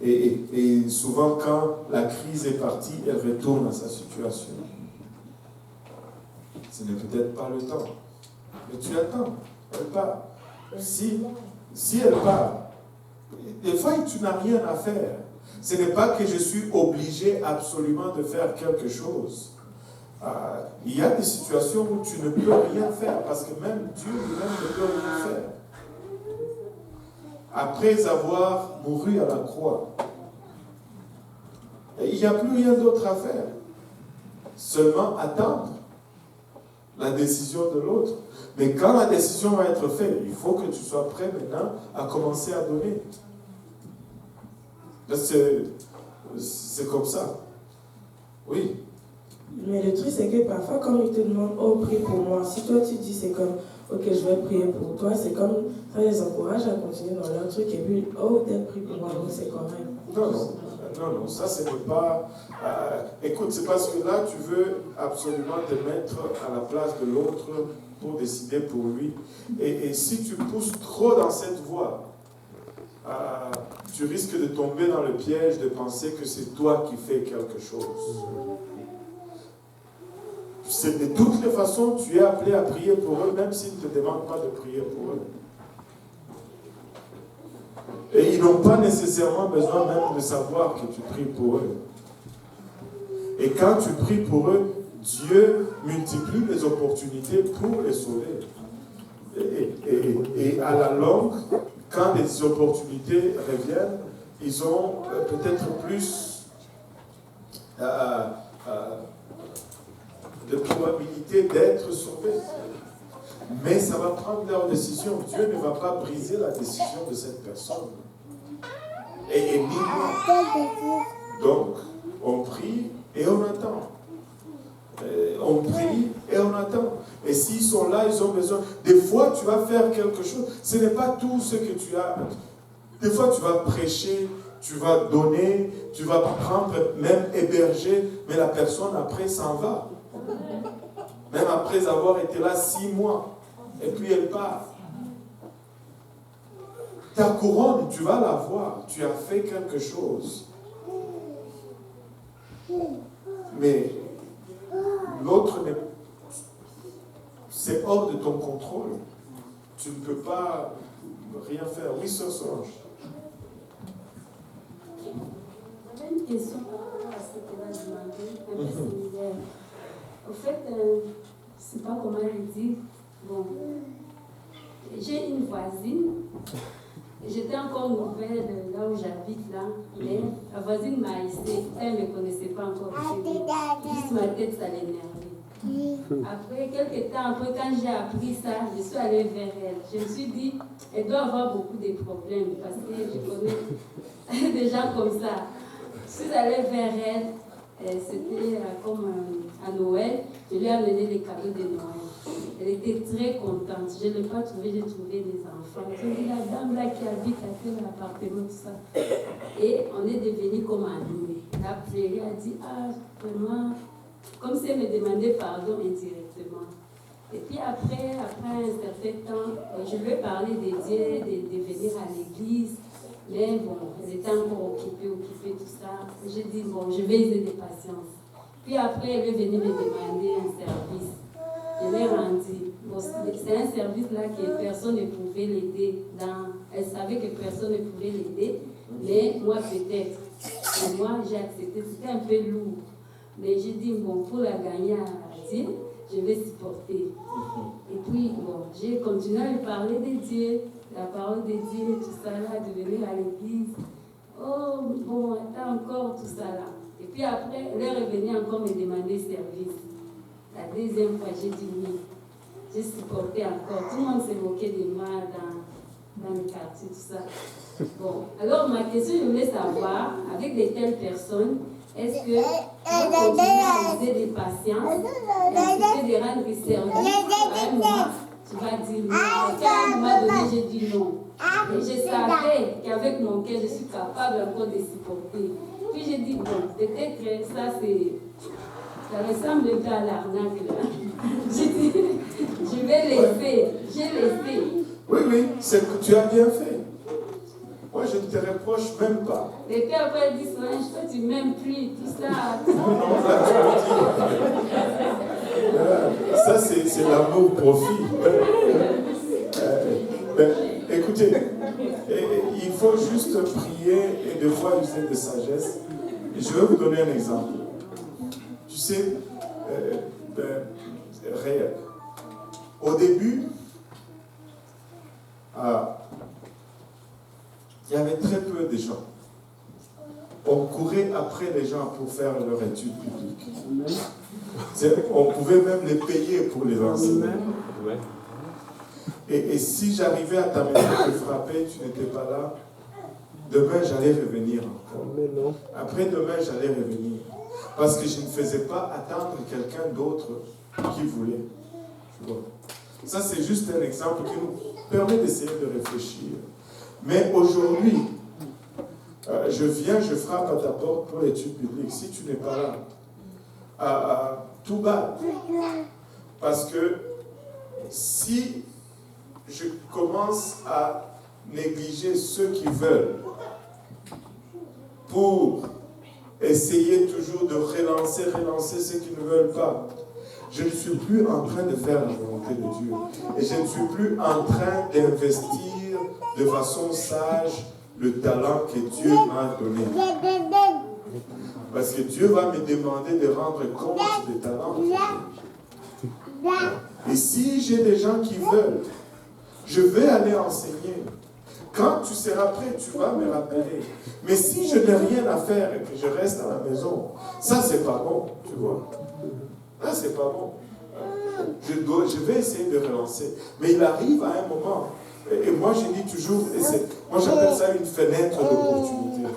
Et souvent, quand la crise est partie, elle retourne à sa situation. Ce n'est peut-être pas le temps. Mais tu attends, elle part. Si elle part, des fois tu n'as rien à faire. Ce n'est pas que je suis obligé absolument de faire quelque chose. Il y a des situations où tu ne peux rien faire parce que même Dieu lui-même ne peut rien faire. Après avoir mouru à la croix, il n'y a plus rien d'autre à faire. Seulement attendre la décision de l'autre. Mais quand la décision va être faite, il faut que tu sois prêt maintenant à commencer à donner. C'est comme ça. Oui. Mais le truc, c'est que parfois, quand ils te demandent, oh, prie pour moi, si toi tu dis, c'est comme, ok, je vais prier pour toi, c'est comme, ça les encourage à continuer dans leur truc, et puis, oh, peut-être prie pour moi, donc c'est correct. Non, ça c'est pas... écoute, c'est parce que là, tu veux absolument te mettre à la place de l'autre pour décider pour lui. Et si tu pousses trop dans cette voie, tu risques de tomber dans le piège de penser que c'est toi qui fais quelque chose. De toutes les façons, tu es appelé à prier pour eux, même s'ils ne te demandent pas de prier pour eux. Et ils n'ont pas nécessairement besoin même de savoir que tu pries pour eux. Et quand tu pries pour eux, Dieu multiplie les opportunités pour les sauver. Et à la longue, quand les opportunités reviennent, ils ont peut-être plus de probabilité d'être sauvés. Mais ça va prendre leur décision. Dieu ne va pas briser la décision de cette personne. Et donc, on prie et on attend. On prie et on attend. Et s'ils sont là, ils ont besoin. Des fois, tu vas faire quelque chose. Ce n'est pas tout ce que tu as. Des fois, tu vas prêcher, tu vas donner, tu vas prendre, même héberger, mais la personne après s'en va. Même après avoir été là 6 mois. Et puis elle part. Ta couronne, tu vas la voir. Tu as fait quelque chose. Mais l'autre, c'est hors de ton contrôle. Tu ne peux pas rien faire. Oui, sœur Solange. J'avais une question par rapport à ce qu'elle a demandé, un peu similaire. Au fait, je ne sais pas comment elle dit. Bon, j'ai une voisine. J'étais encore nouvelle là où j'habite là, mais la voisine m'a essayé. Elle ne me connaissait pas encore. Juste ma tête, ça l'énervait. Après, quelques temps après, quand j'ai appris ça, je suis allée vers elle. Je me suis dit, elle doit avoir beaucoup de problèmes parce que je connais des gens comme ça. Je suis allée vers elle. C'était comme à Noël. Je lui ai amené les cadeaux de Noël. Elle était très contente. Je ne l'ai pas trouvé, j'ai trouvé des enfants. J'ai dit, la dame là qui habite à quel appartement, tout ça. Et on est devenus comme amis. Elle a pleuré, elle a dit, ah, vraiment, comme si elle me demandait pardon indirectement. Et puis après un certain temps, je lui ai parlé de Dieu, de venir à l'église. Mais bon, elles étaient encore occupées, tout ça. J'ai dit, bon, je vais user de patience. Puis après, elle est venue me demander un service. Je l'ai rendu. Bon, c'est un service là que personne ne pouvait l'aider. Elle savait que personne ne pouvait l'aider, mais moi peut-être. Et moi, j'ai accepté. C'était un peu lourd. Mais j'ai dit, bon, pour la gagner à Dieu, je vais supporter. Et puis, bon, j'ai continué à lui parler de Dieu, la parole de Dieu, tout ça là, de venir à l'église. Oh, bon, attends encore tout ça là. Et puis après, elle est revenue encore me demander service. La deuxième fois, j'ai dit oui. J'ai supporté encore. Tout le monde s'est moqué de moi dans le quartier, tout ça. Bon, alors ma question, je voulais savoir, avec de telles personnes, est-ce que tu vas continuer à user de patience et accepter de rendre service à un moment, tu vas dire non. Parce qu'à un moment donné, j'ai dit non. Et je savais qu'avec mon cœur, je suis capable encore de supporter. Puis j'ai dit, bon, peut-être que ça ressemble un peu à l'arnaque là. J'ai dit, je vais laisser. J'ai laissé. Oui, c'est que tu as bien fait. Moi, je ne te reproche même pas. Et puis après, elle dit, toi, tu m'aimes plus, tout ça. Non, ça, c'est l'amour profit. Écoutez, il faut juste prier et de fois user de sagesse. Je vais vous donner un exemple. Tu sais, réel. Au début, il y avait très peu de gens. On courait après les gens pour faire leur étude publique. On pouvait même les payer pour les enseigner. Et si j'arrivais à t'amener te frapper, tu n'étais pas là, demain j'allais revenir encore. Après demain j'allais revenir. Parce que je ne faisais pas attendre quelqu'un d'autre qui voulait. Tu vois. Ça c'est juste un exemple qui nous permet d'essayer de réfléchir. Mais aujourd'hui, je viens, je frappe à ta porte pour l'étude publique. Si tu n'es pas là, tout bas. Parce que si je commence à négliger ceux qui veulent pour essayer toujours de relancer ceux qui ne veulent pas, je ne suis plus en train de faire la volonté de Dieu. Et je ne suis plus en train d'investir de façon sage le talent que Dieu m'a donné. Parce que Dieu va me demander de rendre compte des talents. Et si j'ai des gens qui veulent, je vais aller enseigner. Quand tu seras prêt, tu vas me rappeler. Mais si je n'ai rien à faire et que je reste à la maison, ça c'est pas bon, tu vois. Là c'est pas bon. Je vais essayer de relancer. Mais il arrive à un moment, et moi je dis toujours, moi j'appelle ça une fenêtre d'opportunité.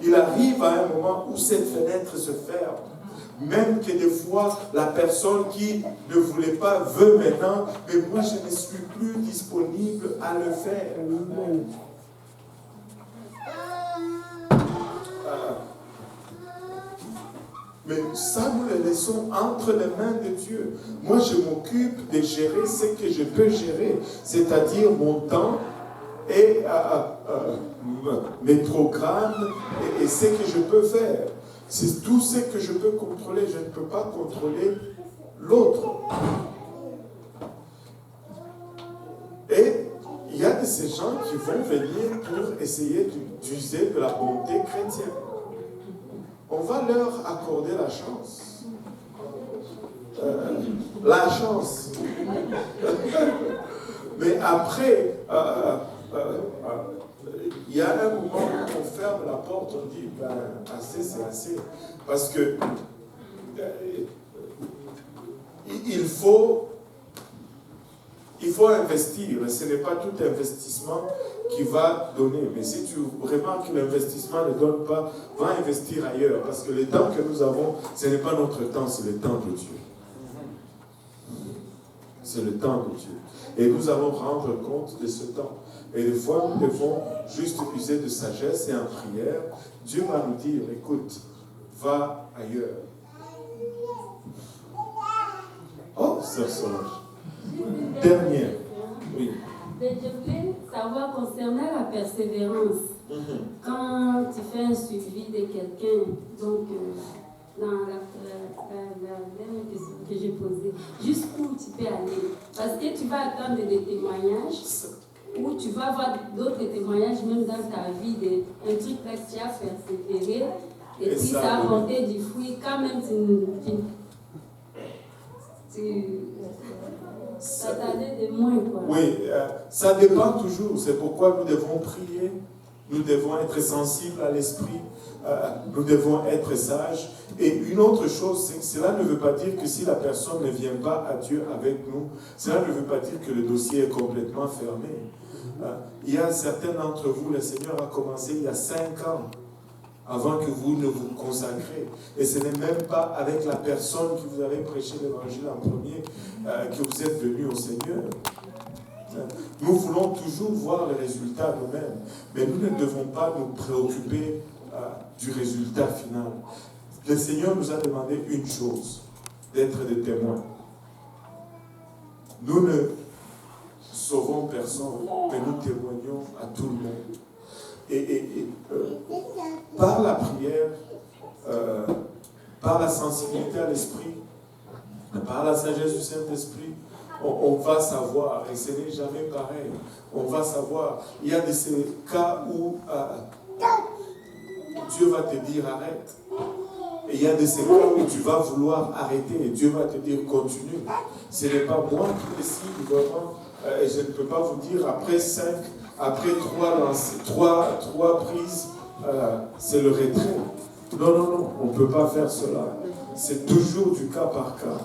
Il arrive à un moment où cette fenêtre se ferme. Même que des fois, la personne qui ne voulait pas veut maintenant, mais moi je ne suis plus disponible à le faire. Mais ça, nous le laissons entre les mains de Dieu. Moi, je m'occupe de gérer ce que je peux gérer, c'est-à-dire mon temps et mes programmes et ce que je peux faire. C'est tout ce que je peux contrôler. Je ne peux pas contrôler l'autre. Et il y a de ces gens qui vont venir pour essayer d'user de la bonté chrétienne. On va leur accorder la chance. La chance. Mais après, il y a un moment où on ferme la porte, on dit, ben, assez, c'est assez. Parce que il faut investir. Ce n'est pas tout investissement qui va donner. Mais si tu remarques que l'investissement ne donne pas, va investir ailleurs. Parce que le temps que nous avons, ce n'est pas notre temps, c'est le temps de Dieu. C'est le temps de Dieu. Et nous allons rendre compte de ce temps. Et des fois, nous devons juste user de sagesse et en prière. Dieu va nous dire, écoute, va ailleurs. Oh, Sœur Solange. Dernière. Oui. Je voulais savoir concernant la persévérance. Quand tu fais un suivi de quelqu'un, donc dans la même question que j'ai posée, jusqu'où tu peux aller? Parce que tu vas attendre des témoignages, ou tu vas avoir d'autres témoignages même dans ta vie, un truc là que tu as persévéré, et puis ça a porté du fruit. Quand même, ça t'allait de moins, quoi. Oui, ça dépend toujours. C'est pourquoi nous devons prier, nous devons être sensibles à l'esprit, nous devons être sages. Et une autre chose, c'est que cela ne veut pas dire que si la personne ne vient pas à Dieu avec nous, cela ne veut pas dire que le dossier est complètement fermé. Il y a certains d'entre vous, le Seigneur a commencé il y a 5 ans, avant que vous ne vous consacrez. Et ce n'est même pas avec la personne qui vous avait prêché l'évangile en premier que vous êtes venu au Seigneur. Nous voulons toujours voir les résultats nous-mêmes, mais nous ne devons pas nous préoccuper du résultat final. Le Seigneur nous a demandé une chose, d'être des témoins. Nous ne sauvons personne, mais nous témoignons à tout le monde. Et par la prière, par la sensibilité à l'esprit, par la sagesse du Saint-Esprit, on va savoir, et ce n'est jamais pareil, on va savoir. Il y a de ces cas où Dieu va te dire arrête. Et il y a de ces cas où tu vas vouloir arrêter et Dieu va te dire continue. Ce n'est pas moi qui décide vraiment. Et je ne peux pas vous dire après 3 prises, c'est le retrait. Non, on ne peut pas faire cela. C'est toujours du cas par cas.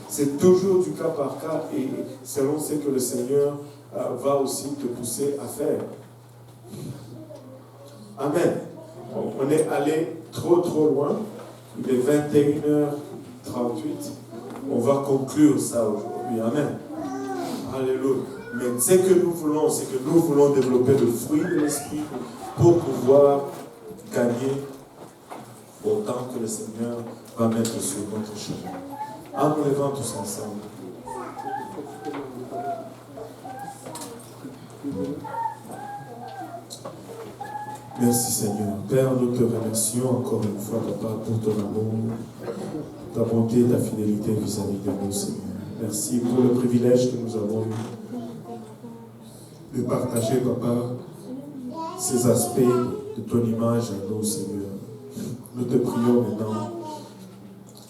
C'est toujours du cas par cas et selon ce que le Seigneur va aussi te pousser à faire. Amen. On est allé trop loin. Il est 21h38. On va conclure ça aujourd'hui. Amen. Alléluia. Mais ce que nous voulons, c'est que nous voulons développer le fruit de l'esprit pour pouvoir gagner autant que le Seigneur va mettre sur notre chemin. En nous levant tous ensemble. Merci Seigneur. Père, nous te remercions encore une fois, Papa, pour ton amour, ta bonté et ta fidélité vis-à-vis de nous, Seigneur. Merci pour le privilège que nous avons eu de partager, Papa, ces aspects de ton image à nous, Seigneur. Nous te prions maintenant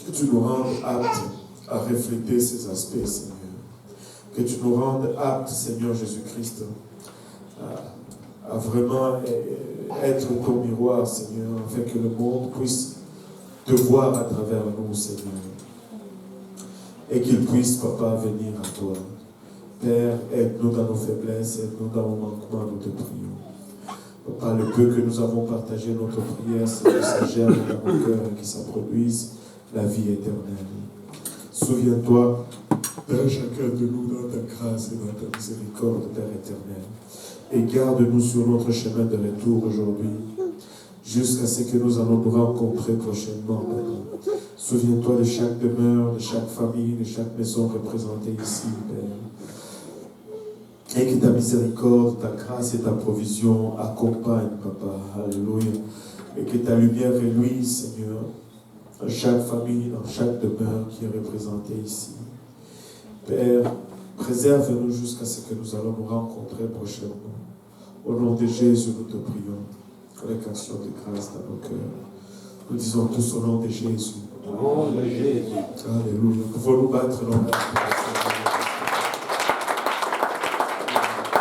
que tu nous rendes aptes à refléter ces aspects, Seigneur. Que tu nous rendes aptes, Seigneur Jésus-Christ, à vraiment être ton miroir, Seigneur, afin que le monde puisse te voir à travers nous, Seigneur. Et qu'il puisse, Papa, venir à toi. Père, aide-nous dans nos faiblesses, aide-nous dans nos manquements, nous te prions. Papa, le peu que nous avons partagé notre prière, c'est que ça germe dans nos cœurs et que ça produise la vie éternelle. Souviens-toi de chacun de nous dans ta grâce et dans ta miséricorde, Père éternel. Et garde-nous sur notre chemin de retour aujourd'hui, jusqu'à ce que nous allons nous rencontrer prochainement, Papa. Souviens-toi de chaque demeure, de chaque famille, de chaque maison représentée ici, Père. Et que ta miséricorde, ta grâce et ta provision accompagnent, Papa. Alléluia. Et que ta lumière reluise, Seigneur, dans chaque famille, dans chaque demeure qui est représentée ici. Père, préserve-nous jusqu'à ce que nous allons nous rencontrer prochainement. Au nom de Jésus, nous te prions. Avec action de grâce dans nos cœurs. Nous disons tous au nom de Jésus. Au nom de Jésus. Alléluia. Pouvons-nous battre nos mains.